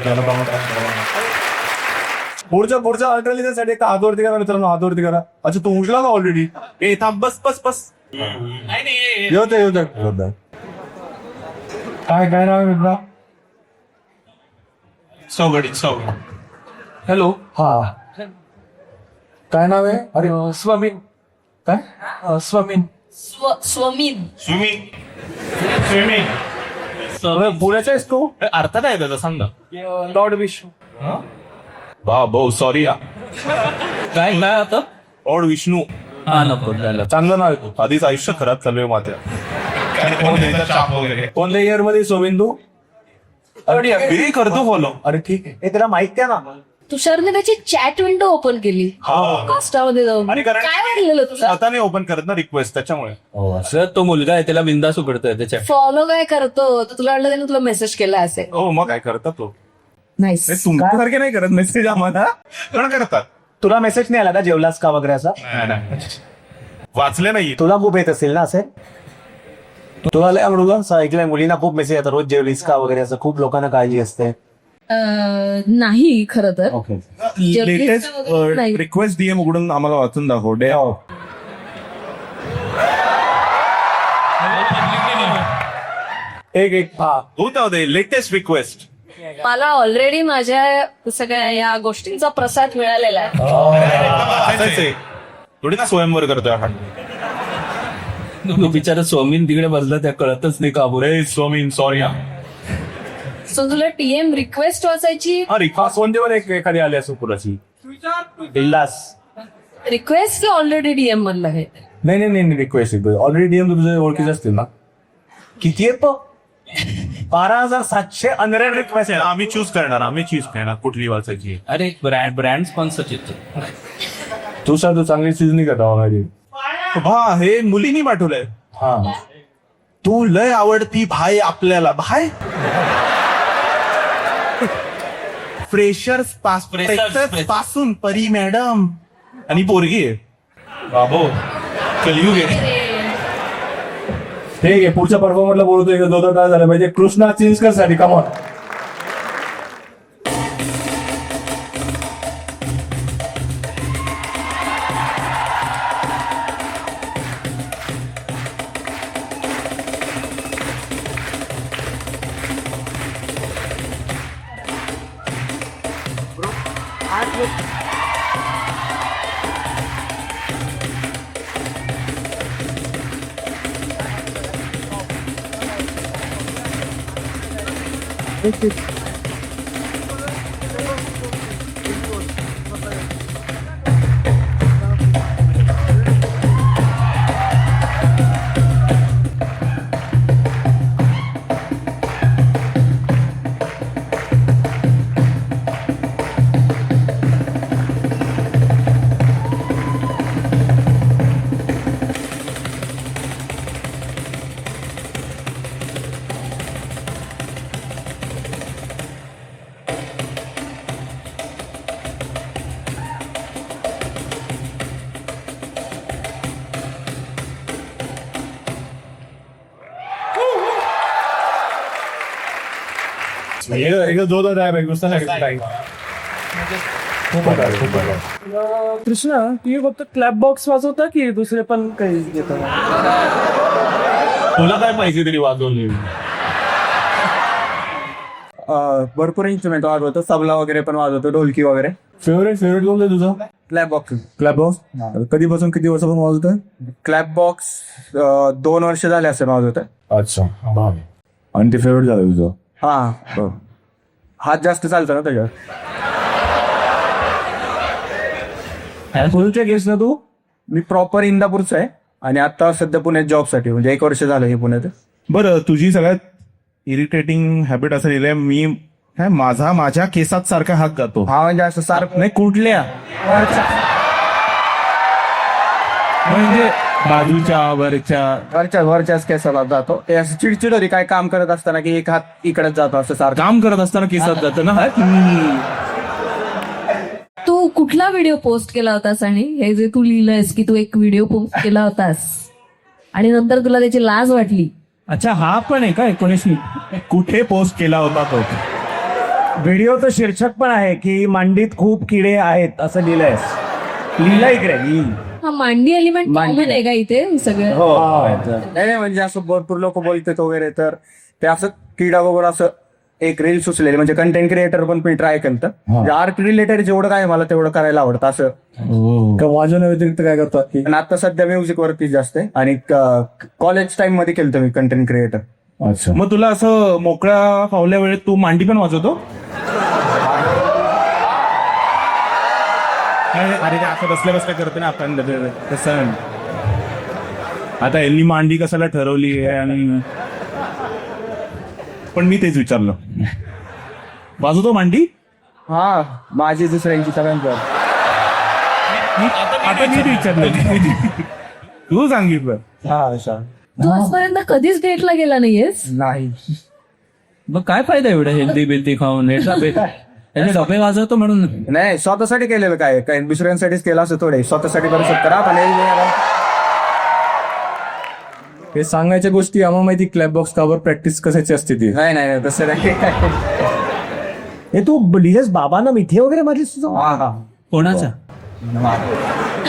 B: पुढच्या अल्ट्रालिजन साठी एक हातवरती करा मित्रांनो. हातवरती करा. अच्छा तू उठला का ऑलरेडी?
E: ए थांब बस
B: येऊ दे. काय नाव आहे मित्रा?
E: सौगडी.
B: हॅलो. हा काय नाव आहे? अरे स्वमीन. काय स्वमीन?
E: स्विमिंग.
B: पुण्याचा आहेस तू?
C: अर्थ काय त्याचा सांग ना.
B: Lord wish.
E: भाऊ सॉरी
C: काय नाही आता.
E: लॉर्ड विष्णू.
C: हा नको त्याला.
B: चांगलं नाव आहे.
E: आधीच आयुष्य खराब चालू आहे माझ्या.
B: कोणत्या इयर मध्ये सोमीन तू?
E: मी करतो फॉलो.
B: अरे ठीक आहे.
F: हे त्याला माहिती आहे ना.
J: तुषारने त्याची चॅट विंडो ओपन केली कास्टामध्ये जाऊन.
E: आणि कारण
J: काय वाटलेलं तुझं?
E: आता नाही ओपन करत ना रिक्वेस्ट त्याच्यामुळे.
C: असं तो मुलगा आहे त्याला बिंदास उघडतोय त्याच्या.
J: फॉलो काय करतो तर तुला वाटलं त्याने तुला मेसेज केला असेल.
E: हो मग काय करतात तो.
J: नाही
E: तुमच्यासारखे नाही करत मेसेज आम्हाला पण करतात.
F: तुला मेसेज नाही आला का जेवलास का वगैरे असा?
E: वाचले नाही.
F: तुला खूप येत असेल ना असे? तुला लय आवडलं असं ऐकलंय मुलींना खूप मेसेज येतात रोज जेवलीस का वगैरे असं. खूप लोकांना काळजी असते.
J: नाही खरं तर.
F: ओके.
E: लेटेस्ट
J: नाही.
E: रिक्वेस्ट DM उघडून आम्हाला वाचून दाखव. डे
B: एक
E: होता लेटेस्ट रिक्वेस्ट.
J: मला ऑलरेडी माझ्या सगळ्या या गोष्टींचा प्रसाद मिळालेला आहे.
E: थोडी ना स्वयंवर करतोय आपण.
C: बिचारा स्वामीन तिकडे बसला त्या कळतच नाही का बोल.
E: स्वामीन सॉरी.
J: सो तुला TM रिक्वेस्ट वाचायची.
B: कोणत्यावर एक एखादी आली असो पुराची
F: बिल्लास.
J: रिक्वेस्ट ऑलरेडी DM मधलं आहे.
B: नाही रिक्वेस्ट ऑलरेडी DM तुझे ओळखीचे असतील ना.
F: किती आहे तो? 12,700 अनरेड रिक्वेस्ट.
E: आम्ही चूज करणार कुठली वाचायची.
C: अरे ब्रँड स्पॉन्सर येतो.
B: तू चांगली चीज नाही करता माझी.
E: भा हे मुलींनी पाठवलंय.
B: हा
E: तू लय आवडती भाई आपल्याला. भाई फ्रेशर्स पासून परी मॅडम आणि पोरगी आहे. बाबो कलियुग आहे.
B: ठीक आहे. पुढच्या परफॉर्मरला बोलतोय जोरदार काय झालं पाहिजे. कृष्णा चिंचकर साठी कमॉन. एकदा जोरदार आहे भाई, गुस्सा नाही करायचा. खूप बरं आहे, खूप बरं आहे.
F: कृष्णा ती फक्त क्लॅप बॉक्स वाजवता की दुसरे पण काही घेतात?
B: तुला काय पाहिजे तरी वाजवली.
G: भरपूर इन्स्ट्रुमेंट वाजवतो, तबला वगैरे पण वाजवतो, ढोलकी वगैरे.
B: फेवरेट कोणतं आहे तुझं?
G: Clap box.
B: क्लॅप बॉक्स कधीपासून किती वर्षापासून वाजवतोय?
G: क्लॅप बॉक्स 2 वर्ष झाले असेल वाजवत.
B: अच्छा, आणि ते फेवरेट झालं तुझं?
G: हा, हात जास्त चालतो ना त्याच्यावर.
B: कोणत्या केस ना तू?
G: मी प्रॉपर इंदापूरचा आहे आणि आता सध्या पुण्यात जॉबसाठी, म्हणजे 1 वर्ष झालं हे पुण्यात.
E: बरं, तुझी सगळ्यात इरिटेटिंग हॅबिट असं लिहिलंय, मी काय माझ्या केसात सारखा हात जातो.
G: हा म्हणजे असं सारखं
E: नाही, कुठल्या म्हणजे बाजूच्या
G: वरच्याच केसाला जातो. ते असं चिडचिड होती काय काम करत असताना की एक हात इकडेच जातो असं सारखं.
E: काम करत असताना केसात जातं ना.
J: तू कुठला व्हिडिओ पोस्ट केला होतास आणि हे जे तू लिहिलंयस की तू एक व्हिडिओ पोस्ट केला होतास आणि नंतर तुला त्याची लाज वाटली?
E: अच्छा, हा पण आहे का 19 कुठे पोस्ट केला होता तो?
F: व्हिडिओ तर शीर्षक पण आहे की मांडीत खूप किडे आहेत असं लिहिलंय इकडे.
J: हा मांडी एलिमेंट कॉमन आहे का इथे सगळं?
G: नाही म्हणजे असं भरपूर लोक बोलतात वगैरे, तर ते असं किडा वगैरे असं एक रील सुचलेली, म्हणजे कंटेंट क्रिएटर पण मी ट्राय केलं. आर्ट रिलेटेड जेवढं काय मला तेवढं करायला आवडतं असं.
B: वाजवण्या व्यतिरिक्त काय करतात की?
G: पण आता सध्या म्युझिक वरती जास्त आहे आणि कॉलेज टाइम मध्ये केलं मी कंटेंट क्रिएटर.
B: अच्छा,
E: मग तुला असं मोकळ्या फावल्या वेळेत तू मांडी पण वाजवतो? अरे ते असं बसल्या करतो ना आपण तसं. आता यांनी मांडी कशाला ठरवली आहे आणि पण मी तेच विचारलं, वाजवतो मांडी?
G: हा, माझी दुसऱ्यांची सगळ्यांचं.
E: आता मी विचारलं, तू सांगितलं.
J: तू आजपर्यंत कधीच डेटला गेला नाहीयेस?
G: नाही.
H: मग काय फायदा एवढं हेल्दी बिल्दी खाऊन? त्याचे डबे वाजवतो म्हणून
G: नाही, स्वतःसाठी केलेलं काय काय दुसऱ्यांसाठीच केलं असं थोडे. स्वतःसाठी करू शकतो ना.
B: हे सांगायच्या गोष्टी आम्हाला माहिती. क्लॅप बॉक्स कावर प्रॅक्टिस कशाची असते ती?
G: नाही तसं नाही.
F: हे तू लिहिलेस बाबांना मिठी वगैरे मारलीस तुझं?
H: कोणाचा?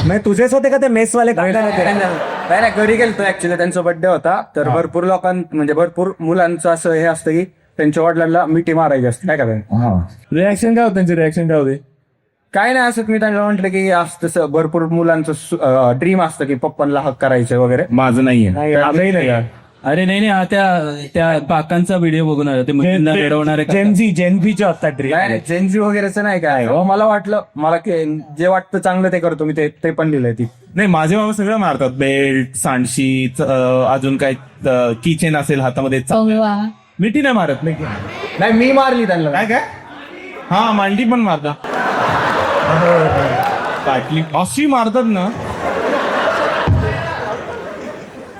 F: नाही तुझेच होते का ते मेसवाले?
G: नाही घरी गेलतो ऍक्च्युली, त्यांचा बर्थडे होता. तर भरपूर म्हणजे भरपूर मुलांचं असं हे असतं की त्यांच्या वडिलांना मिठी मारायची असते. काय करायचं?
B: रिॲक्शन काय होतं त्यांची? रिॲक्शन काय होते?
G: काय नाही, असं मी त्यांना म्हटलं की असं तसं भरपूर मुलांचं ड्रीम असतं की पप्पांना हक करायचं वगैरे.
E: माझं नाहीये.
B: आजही नाही का?
H: अरे नाही हा त्या काकांचा व्हिडिओ बघून आला, ते मुलींना रडवणारे.
F: जेनझीचे असतात ड्रीम.
G: नाही जेनजी वगैरेचं नाही काय. मला वाटलं मला जे वाटतं चांगलं ते करतो मी. ते पण लिहिलंय ती.
E: नाही, माझे बाबा सगळं मारतात. बेल्ट, सांडशी, अजून काय किचेन असेल हातामध्ये. मिठी नाही मारत.
G: नाही मी मारली त्यांना.
E: काय हा, मांडी पण मारता. काटली अशी मारतात ना.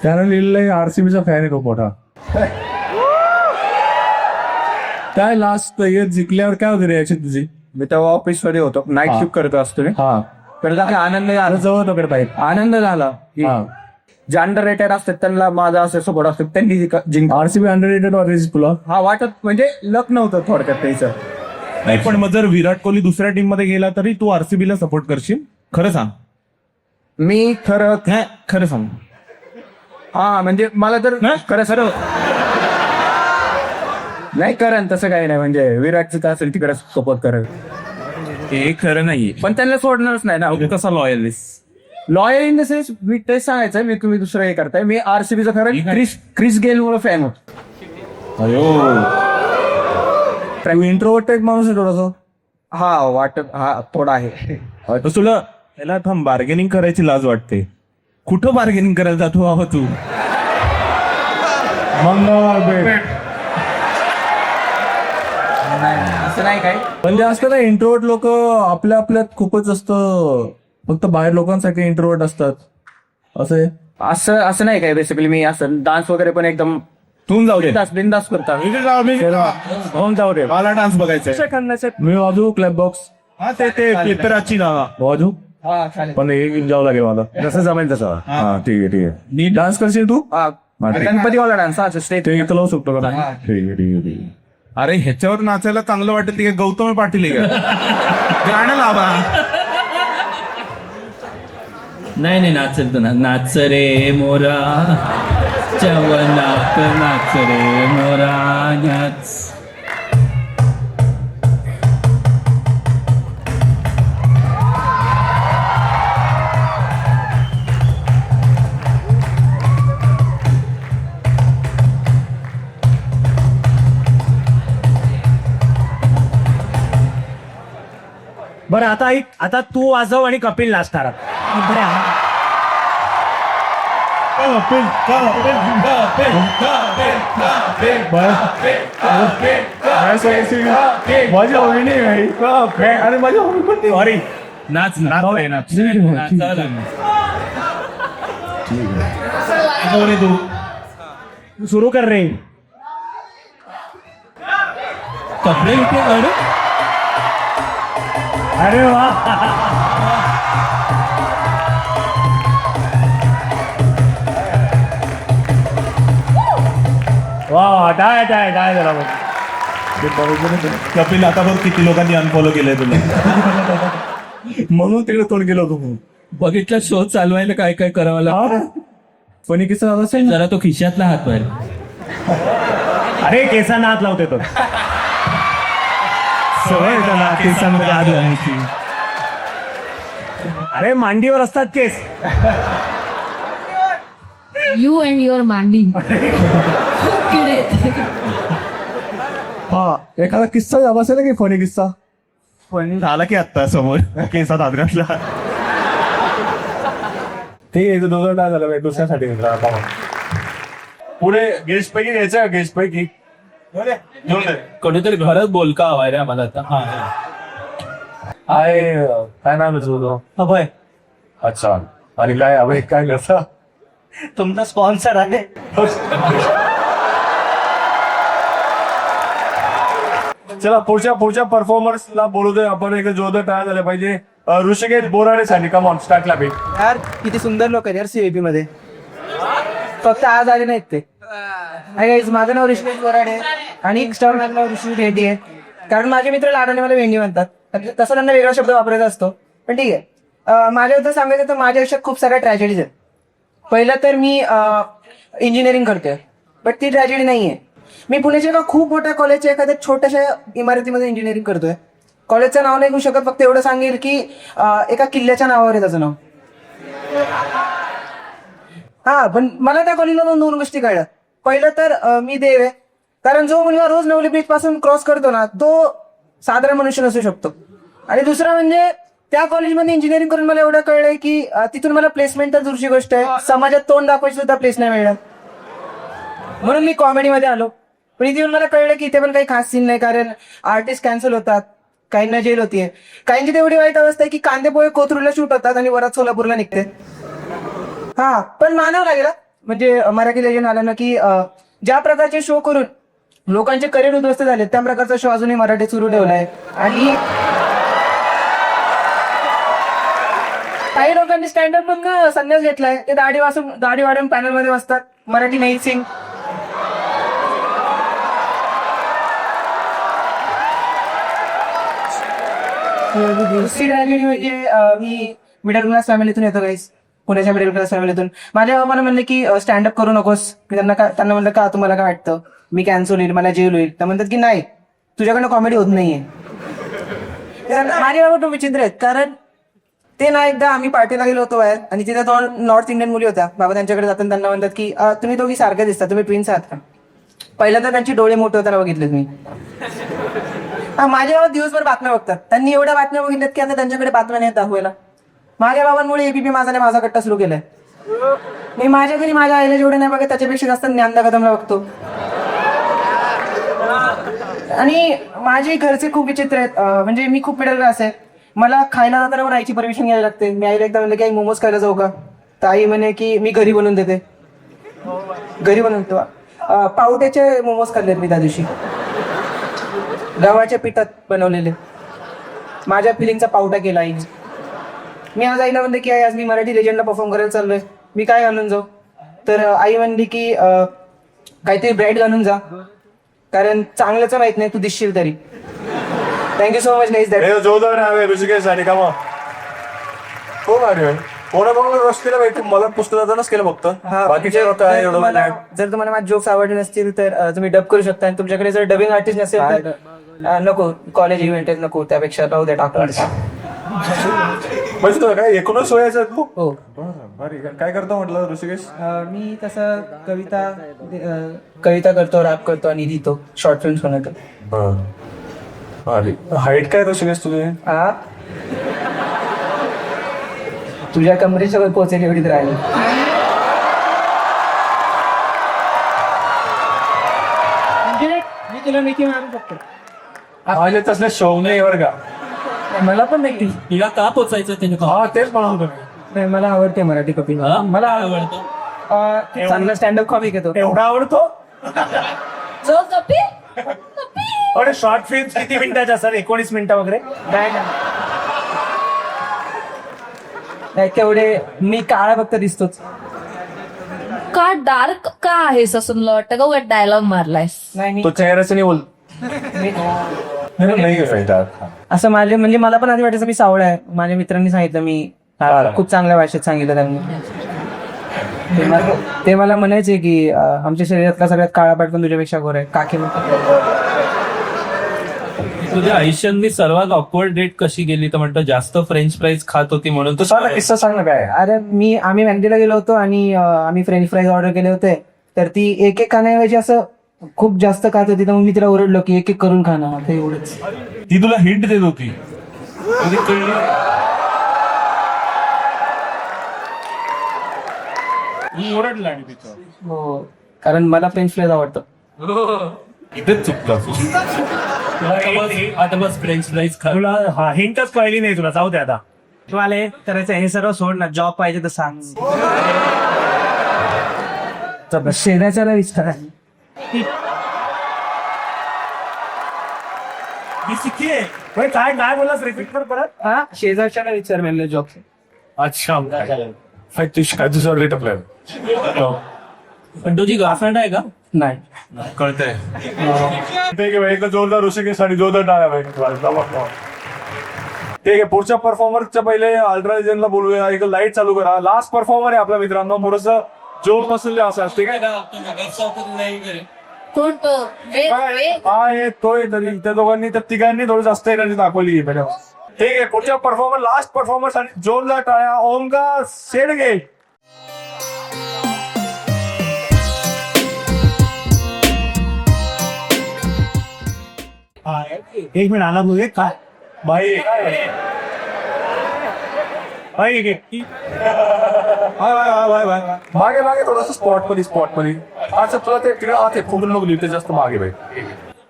B: त्यानं लिहिलेलं आरसीबीचा फॅन आहे खूप मोठा. काय लास्ट इयर जिंकल्यावर काय होती रिॲक्शन तुझी?
G: मी तेव्हा ऑफिस मध्ये होतो, नाईट शिफ्ट करत असतो मी. तर आनंद झाला.
B: जवळ वगैरे पाहिजे
G: आनंद झाला की जे अंडर रेटेड असतात त्यांना माझा असं सपोर्ट असतो. त्यांनी जिंक.
B: आरसीबी अंडररेटेड ऑरेंज तुला?
G: हा वाटत म्हणजे लक नव्हतं थोडक्यात त्याचं.
E: नाही, पण मग जर विराट कोहली दुसऱ्या टीम मध्ये गेला तरी तू आरसीबीला सपोर्ट करशील? खरं सांग.
G: मी
E: खरं सांग.
G: हा म्हणजे मला तर खरं नाही करण तसं काही नाही. म्हणजे विराटचं काय असेल तिकडे सपोर्ट करेल.
E: हे खरं नाहीये.
G: पण त्यांना सोडणारच नाही ना.
E: कसा
G: लॉयल इन द सेन्स मी तेच सांगायचं. मी तुम्ही दुसरं हे करताय. मी आरसीबीचा खरं क्रिस गेल मुळे फॅन होतो.
B: इंट्रोवर्ट टाईप माणूस आहे थोडासा.
G: हा वाटत थोडा आहे.
E: तुला त्याला थांब, बार्गेनिंग करायची लाज वाटते. कुठं बार्गेनिंग करायला जातो बाबा तू?
G: असं नाही काय.
B: म्हणजे असतं ना इंट्रोवर्ट लोक आपल्या आपल्यात खूपच असतं, फक्त बाहेर लोकांसाठी इंट्रोवर्ट असतात असं
G: असं नाही काय. बेसिकली मी असं डान्स वगैरे पण एकदम
E: तू जाऊ दे.
G: बिंदास करता.
E: जाऊ दे, मला डान्स बघायचा.
B: मी वाजू क्लॅप बॉक्स?
E: हा ते पेपराची ना
B: वाजू.
G: हा चालेल.
B: पण हे जावं लागेल मला, जसं जमेल तसं. हा ठीक आहे. डान्स करशील तू?
G: गणपतीवाला डान्स.
B: ते इथं लावू शकतो का? ठीक आहे.
E: अरे ह्याच्यावर नाचायला चांगलं वाटेल ते गौतमी पाटील आहे का? गाणं लावा.
C: नाही नाचल तू ना. नाच रे मोरा चवनात नाच रे मोरा नाच.
F: बरं आता तू वाजव आणि कपिल नाचणार.
B: माझी आवडी आणि माझ्या आवडी पण
F: सॉरी.
C: नाच
F: तू सुरू कर रे.
C: कपडे
F: अरे वा. वा टाय झाला बघ.
B: कपिल आता बघ किती लोकांनी अनफॉलो केलंय तुला. म्हणून तिकडे तोंड गेलो होतो.
C: बघितलं शो चालवायला काय काय करावं लागतं.
B: पण किस्सा असेल
C: जरा तो खिशातला हात बाहेर.
F: अरे केसांना हात लावते तो.
B: सवय त्याला केसांमध्ये हात घालायची.
F: अरे मांडीवर असतात केस.
J: यू अँड युअर मांडी.
B: हा एखादा किस्सा झाला असेल की फनी किस्सा. पण झाला की आता समोर केसात हात घातला. ठीक आहे दोघं काय झालं दुसऱ्यासाठी पुढे गेस्ट पैकी घ्यायचं गेस्ट पैकी
C: कोणीतरी घरात बोलका हवाय रे आम्हाला आता.
B: काय नाव आहे तुझं. अभय. अच्छा आणि काय अभय काय करता.
F: तुमचा स्पॉन्सर आहे.
B: चला पुढच्या परफॉर्मर्सला बोलू दे आपण. एक जोरदार तयार झाले पाहिजे. ऋषिकेश बोराडे साठी कमॉन स्टार्टला बी.
H: यार किती सुंदर लोक आहेत यार सीएपी मध्ये. फक्त आज आले नाहीत ते. माझं नाव ऋषिकेश बोराडे आणि स्टार माझं नाव ऋषिकेश रेड्डी आहे. कारण माझे मित्र लाडाने मला वेंडी म्हणतात. तसं त्यांना वेगळा शब्द वापरायचा असतो. पण ठीक आहे. माझ्याबद्दल सांगायचं तर माझ्या आयुष्यात खूप साऱ्या ट्रॅजेडीज आहेत. पहिलं तर मी इंजिनिअरिंग करतोय. बट ती ट्रॅजेडी नाहीये. मी पुण्याच्या एका खूप मोठ्या कॉलेजच्या एखाद्या छोट्याशा इमारतीमध्ये इंजिनिअरिंग करतोय. कॉलेजचं नाव नाही घेऊ शकत. फक्त एवढं सांगेल की एका किल्ल्याच्या नावावर आहे त्याचं नाव. हा पण मला त्या कॉलेजला दोन गोष्टी कळल्या. पहिलं तर मी देव आहे. कारण जो मुलगा रोज नवली ब्रिज पासून क्रॉस करतो ना तो साधारण मनुष्य नसू शकतो. आणि दुसरं म्हणजे त्या कॉलेजमध्ये इंजिनिअरिंग करून मला एवढं कळलंय की तिथून मला प्लेसमेंट तर दूरची गोष्ट आहे. समाजात तोंड दाखवायची सुद्धा प्लेस नाही मिळणार. म्हणून मी कॉमेडीमध्ये आलो. पण इथे येऊन मला कळलं की इथे पण काही खास सीन नाही. कारण आर्टिस्ट कॅन्सल होतात. काहींना जेल होतीये. काहींची तेवढी वाईट अवस्था आहे की कांदे पोहे कोथरूडला शूट होतात आणि वरात सोलापूरला निघते. हा पण मानावं लागेल म्हणजे मराठी लेजंड आलं ना की ज्या प्रकारचे शो करून लोकांचे करिअर उद्ध्वस्त झाले त्या प्रकारचा शो अजूनही मराठीत सुरू ठेवलाय. आणि काही लोकांनी स्टँडअप मधून संन्यास घेतलाय. ते दाढी वाढून पॅनल मध्ये बसतात. मराठी नाही सिंग. दुसरी ट्रॅजेडी म्हणजे मी मिडल क्लास फॅमिलीतून येतो गाईस. पुण्याच्या मिडल क्लास फॅमिलीतून. माझ्या बाबांना म्हणलं की स्टँडअप करू नकोस. मी त्यांना म्हणलं का तुम्हाला काय वाटतं मी कॅन्सल होईल मला जेल होईल. त्या म्हणतात की नाही तुझ्याकडनं कॉमेडी होत नाहीये. माझे बाबा तो विचित्र आहेत. कारण ते ना एकदा आम्ही पार्टीला गेलो होतो बाहेर आणि तिथे दोन नॉर्थ इंडियन मुली होत्या. बाबा त्यांच्याकडे जाताना त्यांना म्हणतात की तुम्ही दोघी सारखे दिसता तुम्ही ट्विन्स आहात का. पहिल्यांदा त्यांची डोळे मोठे होताना बघितले मी. माझ्या बाबा दिवसभर बातम्या बघतात. त्यांनी एवढ्या बातम्या बघितल्यात की आता त्यांच्याकडे बातम्या नाही दाखवायला. माझ्या बाबांमुळे एबीपी माझा कट्टा सुरू केलाय. मी माझ्या घरी माझ्या आईला जेवढे नाही बघत त्याच्यापेक्षा जास्त ज्ञानदा कदमला बघतो. आणि माझे घरचे खूप विचित्र आहेत. म्हणजे मी खूप मिडल क्लास आहे. मला खायला जाताना आईची परमिशन घ्यायला लागते. मी आईला एकदा म्हणलं की आई मोमोज खायला जाऊ का. तर आई म्हणे की मी घरी बनवून देते. घरी बनवतो. पावट्याचे मोमोज खाल्लेत मी त्या दिवशी. गव्हाच्या पिठात बनवलेले. माझ्या फिलिंगचा पावटा केला आईने. मी आज आईला म्हणते की आई आज मी मराठी लेजंडला परफॉर्म करायला चाललोय. मी काय घालून जाऊ. तर आई म्हणली की काहीतरी ब्राईट घालून जा. कारण चांगल्याच माहित नाही, तू दिसशील तरी. Thank you so much guys.
B: हे जोरदार नाव आहे ऋषिकेशसाठी. का मग खूप भारी आहे. कोणाकोणाला रस केलं माहिती, मला पुस्तकातच केलं फक्त. बाकीचे लोक आहे एवढं नाही.
H: जर तुम्हाला माझे जोक्स आवडले नसतील तर तुम्ही डब करू शकता. आणि तुमच्याकडे जर डबिंग आर्टिस्ट नसेल तर नको, कॉलेज इव्हेंट आहे, नको, त्यापेक्षा राहू द्या, टाकून.
B: म्हणजे तुला काय 19 वयाचा आहे तू?
H: हो.
B: भारी. काय करतो म्हटलं ऋषिकेश?
H: मी तसं कविता करतो, रॅप करतो आणि लिहितो, शॉर्ट फिल्म्स बनवतो.
B: भारी. हाईट काय ऋषिकेश तुझे?
H: तुझ्या कमरेच्या वर पोहोचेल एवढीच राहिली. मी तुला मिठी मारू शकतो.
B: माझे तसले शौक नाही बरं का.
H: मला पण नाही.
C: तिला का पोचायचं त्याच्या
B: हा तेच म्हणतो.
H: नाही, मला आवडते मराठी कॉपी. मला
C: आवडतं.
H: चांगला स्टँडअप कॉपी घेतो.
F: एवढा आवडतो?
J: जो कपी
F: अरे शॉर्ट फिल्म किती मिनिटाच्या असतात? 19 मिनिटं वगैरे?
H: नाही तेवढे. मी काळा फक्त दिसतोच.
J: का डार्क का आहेस असं मला वाटतं का? उगाच डायलॉग मारलायस.
H: नाही मी
B: तो चेहऱ्याचं नाही बोल. नाही
H: असं माझे म्हणजे मला पण आधी वाटायचं मी सावळा आहे. माझ्या मित्रांनी सांगितलं मी खूप चांगल्या भाषेत सांगितलं त्यांनी. ते मला म्हणायचे की आमच्या शरीरातला सगळ्यात काळा पाट पण तुझ्यापेक्षा गोरा आहे. काकी
C: तुझ्या आयुष्यातली सर्वात ऑकवर्ड डेट कशी गेली? तर म्हणतो जास्त फ्रेंच फ्राईज खात होती म्हणून.
B: तू सांग ना, किस्सा सांग ना काय.
H: अरे आम्ही मॅगडीला गेलो होतो आणि आम्ही फ्रेंच फ्राईज ऑर्डर केले होते. तर ती एक एक खाण्याऐवजी असं खूप जास्त खात होती. तर मग मी तिला ओरडलो की एक एक करून खाणं. आता एवढंच.
B: ती तुला हिंट देत होती. कधी कळली?
F: ओरडला आणि तिथं.
H: हो, कारण मला फ्रेंच फ्राईज आवडतं.
B: इथेच चुकला.
C: आता बस फ्रेंच फ्राईज खा.
F: तुला हा हिंटच कळली नाही तुला. जाऊ दे आता.
H: तुम्हाला हे करायचं, हे सर्व सोड ना. जॉब पाहिजे तर सांग. शेजारच्याला विचारा.
F: काय काय बोललास? रिपीट कर परत.
H: हा, शेजारच्याला विचार म्हणलं जॉब.
F: अच्छा.
B: काय दुसरा रेट आपल्याला
C: पण तुझी गर्लफ्रेंड आहे का?
H: नाही.
B: कळतंय. ठीक आहे भाई, एकदा जोरदार ऋषिकेश आणि जोरदार टाळ्या भाई. ठीक आहे, पुढच्या परफॉर्मरच्या पहिले अल्ट्रा लेजंडला बोलूया. एक लाईट चालू करा. लास्ट परफॉर्मर आहे आपल्या मित्रांनो. थोडस जोर पासून असं ठीक आहे.
J: कोण तो?
B: हा हे तोय तरी त्या दोघांनी त्या तिघांनी थोडी जास्त एनर्जी दाखवली. ठीक आहे, पुढच्या परफॉर्मर, लास्ट परफॉर्मर आणि जोरदार टाळ्या. ओमकार शेडगे.
F: एक मिनिट आला बोल. काय
B: भाई मागे मागे थोडस स्पॉट मध्ये. अच्छा तुला ते तिकडे आते फुगून नको लिहिते जास्त मागे भाई.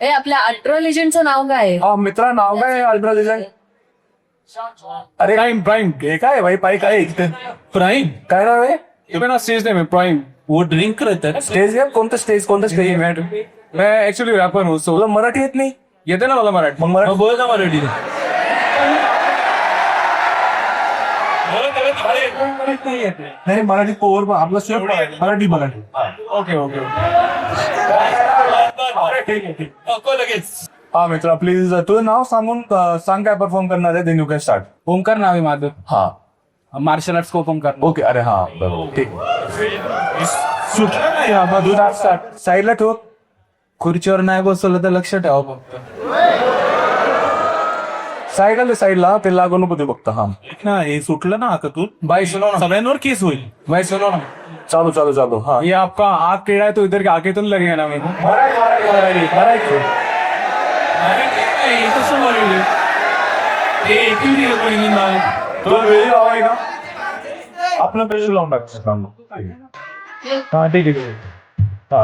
J: ए, आपल्या अल्ट्रा लेजंडचं नाव काय आहे?
B: हा मित्रा, नाव काय अल्ट्रा लेजंड? अरे प्राईम हे काय भाई? पाई काय
C: प्राईम
B: काय नाव आहे?
C: Stage name prime. वो ड्रिंक रहता है.
B: स्टेज गेम कोणतं स्टेज?
E: मैं ऍक्च्युली रॅपर हूँ.
B: तुला मराठी येत नाही?
E: येते ना मला मराठी.
B: मग मराठी
C: बोल ना मराठी.
B: नाही, मराठी पोवर आपला स्वेप मराठी.
E: Okay okay.
C: लगेच.
B: हा मित्रा, प्लीज तुझं नाव सांगून सांग काय परफॉर्म करणार आहे. Then you can start.
E: Omkar नाव आहे माझं.
B: हा
E: मार्शल आर्ट्स को ओमकार.
B: ओके. अरे हा बरोबर. ठीक. साईडला ठेव.
E: खुर्चीवर नाही बसवलं तर लक्ष ठेवा फक्त.
B: साईडला ते लागू नको ते बघता. हा
C: ना हे सुटलं ना हातातून.
E: भाई सुनो ना.
C: सगळ्यांवर केस होईल.
E: भाई सुनो ना.
B: चालू. हा
E: ये आपका आग टेढ़ा है तो इधर के आगे तो नहीं लगेगा ना मेरे को.
B: तुला वेळी लावाय ना. आपलं पेज लावून टाक. हा ठीक आहे. हा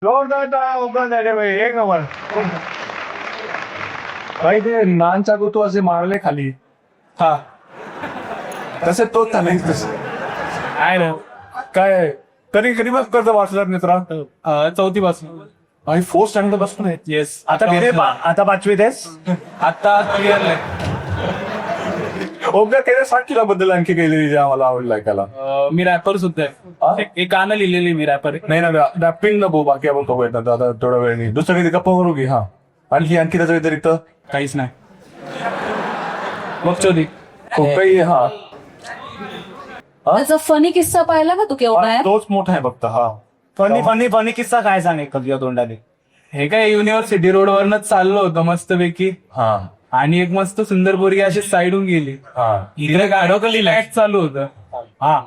B: जोरदार टाळ्या ओपन झाले भाई, एक नंबर. भाई ते नान चाकू तू असे मारले खाली, हा तसे तोच नाही तसे
F: आहे ना.
B: काय तरी कधी मग करतो वाचलात मित्रा?
C: चौथी पासून
B: आणि फोर्थ स्टँडर्ड बसून आहे.
C: येस.
F: आता किती आता 5वीत आहेस?
C: आता क्लिअर
B: ओके त्याच्या सांग तुझ्याबद्दल आणखी काही जे आम्हाला आवडलं ऐकायला.
C: मी रॅपर सुद्धा आहे. एक गाणं लिहिलेली मी रॅपर.
B: नाही ना रॅपिंग न भाऊ, बाकी आपण बघूयात ना आता थोडा वेळ नाही. दुसरं काही गप्पा करू की? हा आणखी त्याच्या व्यतिरिक्त
C: काहीच नाही. मग चौथी
B: खूप काही. हा
J: त्याचा फनी किस्सा पाहिला का तू केवढा आहे?
B: तोच मोठा आहे फक्त. हा
F: फनी किस्सा काय सांग तुझ्या तोंडाने?
C: हे काय युनिव्हर्सिटी रोड वरनच चाललो होतं मस्तपैकी,
B: हा
C: आणि एक मस्त सुंदर पोरगी अशी साईडून गेली.
B: हा
C: इकडे गाडोकली लाईट चालू होतं.
F: हा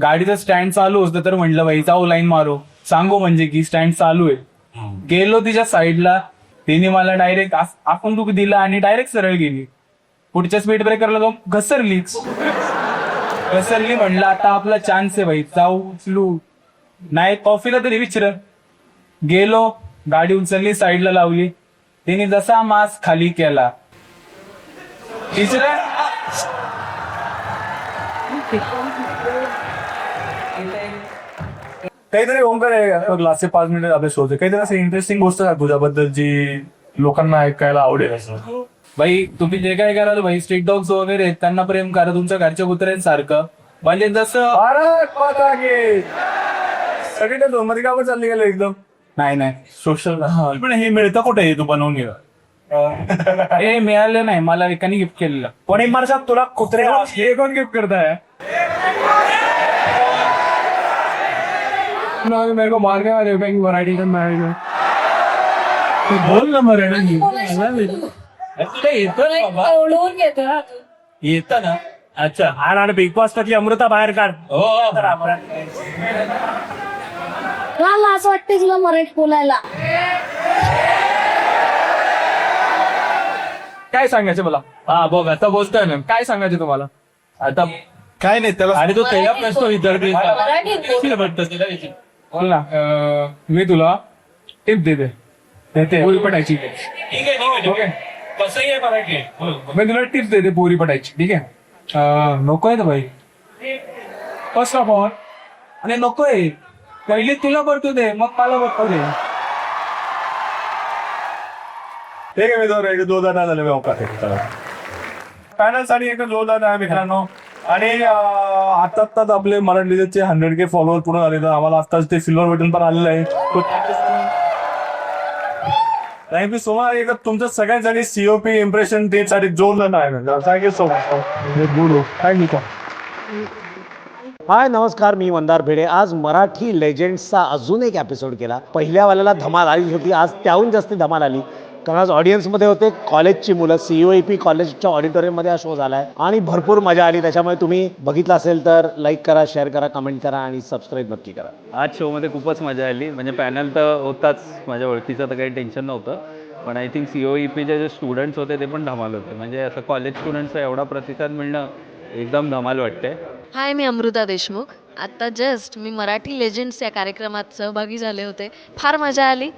C: गाडीचं स्टँड चालू होतं तर म्हटलं भाई जाऊ लाईन मारो, सांगू म्हणजे की स्टँड चालू आहे. गेलो तिच्या साईडला, तिने मला डायरेक्ट आपण तू दिला आणि डायरेक्ट सरळ गेली. पुढच्या स्पीड ब्रेकरला जाऊन घसरली. म्हणलं आता आपला चान्स आहे भाई, जाऊ उचलू. नाही कॉफीला तरी विचार. गेलो, गाडी उचलली, साईडला लावली. तिने जसा मास्क खाली केला,
B: काहीतरी ओंकार आहे लास्टचे 5 मिनिट अभ्यास होते. काहीतरी असं इंटरेस्टिंग गोष्ट आहे तुझ्याबद्दल जी लोकांना ऐकायला आवडेल असं.
C: भाई तुम्ही जे काय कराल भाई, स्ट्रीट डॉग्स वगैरे आहेत, त्यांना प्रेम करा तुमच्या घरच्या कुत्र्यांसारखं. म्हणजे जसं
B: भारत माता की सगळी दोन मध्ये कावर चालली गेलं एकदम
C: नाही
B: सोशल.
C: पण हे मिळतं कुठे, तू बनवून घे. हे मिळालं नाही मला, एकाने गिफ्ट केलेलं.
F: कोणी मारसा तुला कुत्रे
C: हे कोण गिफ्ट करताय? मेरे को मारने वाले वरायटी का बोल ना मराठी. येतं ना. अच्छा.
F: आणि बिग बॉस मधली अमृता बाहेर काढ.
I: मला असं वाटतं तुला मराठी बोलायला.
C: काय सांगायचं मला? हा बघ आता बोलतोय ना, काय सांगायचं तुम्हाला आता?
B: काय नाही त्याला.
C: आणि तो त्याला प्रश्न विचारते. बोल ना. मी तुला टिप देते पोरी पटायची. ठीक आहे. कसंही आहे मराठी. मी तुला टिप्स देते पोरी पटायची. ठीक आहे. नको आहे भाई कसं फोन, आणि नकोय पहिले तुला करतो दे, मग मला बघतो दे.
B: ठीक आहे मित्रांनो, एक जोरदार नाही झालं ओंकार. पॅनलसाठी एक जोरदार आहे मित्रांनो. आणि आताच आपले मराठी लिजरचे 100K फॉलोअर पूर्ण झाले. तर आम्हाला आत्ताच ते सिल्वर बटन पण आलेलं आहे. Thank you so much. एक तुमच्या सगळ्यांसाठी COP इम्प्रेशन साठी जोरदार आहे. Thank you so much. थँक्यू.
L: हाय नमस्कार, मी मंदार भिडे. आज मराठी लेजेंड्सचा अजून एक एपिसोड केला. पहिल्या वाल्याला धमाल आली होती, आज त्याहून जास्त धमाल आली. कारण आज ऑडियन्समध्ये होते कॉलेजची मुलं. COEP कॉलेजच्या ऑडिटोरियममध्ये हा शो झाला आहे आणि भरपूर मजा आली. त्याच्यामुळे तुम्ही बघितलं असेल तर लाईक करा, शेअर करा, कमेंट करा आणि सबस्क्राईब नक्की करा.
M: आज शोमध्ये खूपच मजा आली. म्हणजे पॅनल तर होताच, माझ्या ओळखीचं तर काही टेन्शन नव्हतं. पण आय थिंक COEPचे जे स्टुडंट्स होते ते पण धमाल होते. म्हणजे असं कॉलेज स्टुडंट्सचा एवढा प्रतिसाद मिळणं एकदम धमाल वाटते.
J: हाय, मी अमृता देशमुख. आत्ता जस्ट मी मराठी लेजेंड्स या कार्यक्रमात सहभागी झाले होते. फार मजा आली.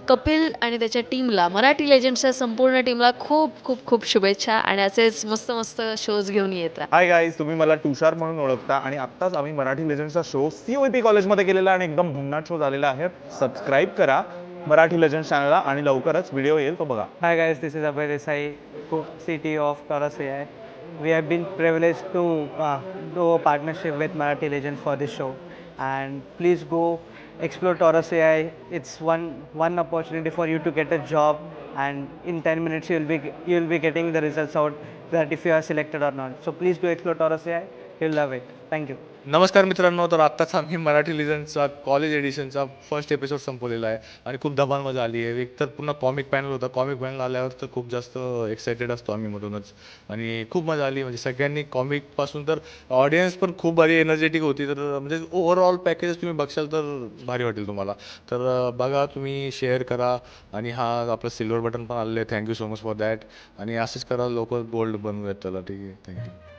J: कपिल आणि त्याच्या टीमला, मराठी लेजेंड्सच्या संपूर्ण टीमला खूप खूप खूप शुभेच्छा आणि असेच मस्त मस्त शोज घेऊन येत राहा.
E: हाय गाईज, तुम्ही मला तुषार म्हणून ओळखता आणि आत्ताच आम्ही मराठी लेजंड्सचा शो COEP कॉलेजमध्ये केलेला आणि एकदम भन्नाट शो झालेला आहे. सबस्क्राईब करा मराठी लेजंड्स चॅनलला आणि लवकरच व्हिडिओ येईल तो बघा.
M: Hi guys, this is Abhay Desai, city of taurus AI. We have been privileged to do a partnership with Marathi Legends for this show, and please go explore Taurus AI. It's one opportunity for you to get a job, and in 10 minutes you'll be getting the results out that if you are selected or not. So please do explore Taurus AI. You'll love it. Thank you.
B: नमस्कार मित्रांनो. तर आत्ताच आम्ही मराठी लिजनचा कॉलेज एडिशनचा फर्स्ट एपिसोड संपवलेला आहे आणि खूप धमाल मजा आली आहे. एक तर पुन्हा कॉमिक पॅनल होता. कॉमिक पॅनल आल्यावर तर खूप जास्त एक्सायटेड असतो आम्ही मधूनच आणि खूप मजा आली. म्हणजे सगळ्यांनी कॉमिकपासून तर ऑडियन्स पण खूप भारी एनर्जेटिक होती. तर म्हणजे ओव्हरऑल पॅकेज तुम्ही बघशाल तर भारी वाटेल तुम्हाला. तर बघा, तुम्ही शेअर करा आणि हा आपलं सिल्वर बटन पण आलेलं आहे. Thank you so much for that. आणि असंच करा, लोक गोल्ड बनवूयात त्याला. ठीक आहे, थँक्यू.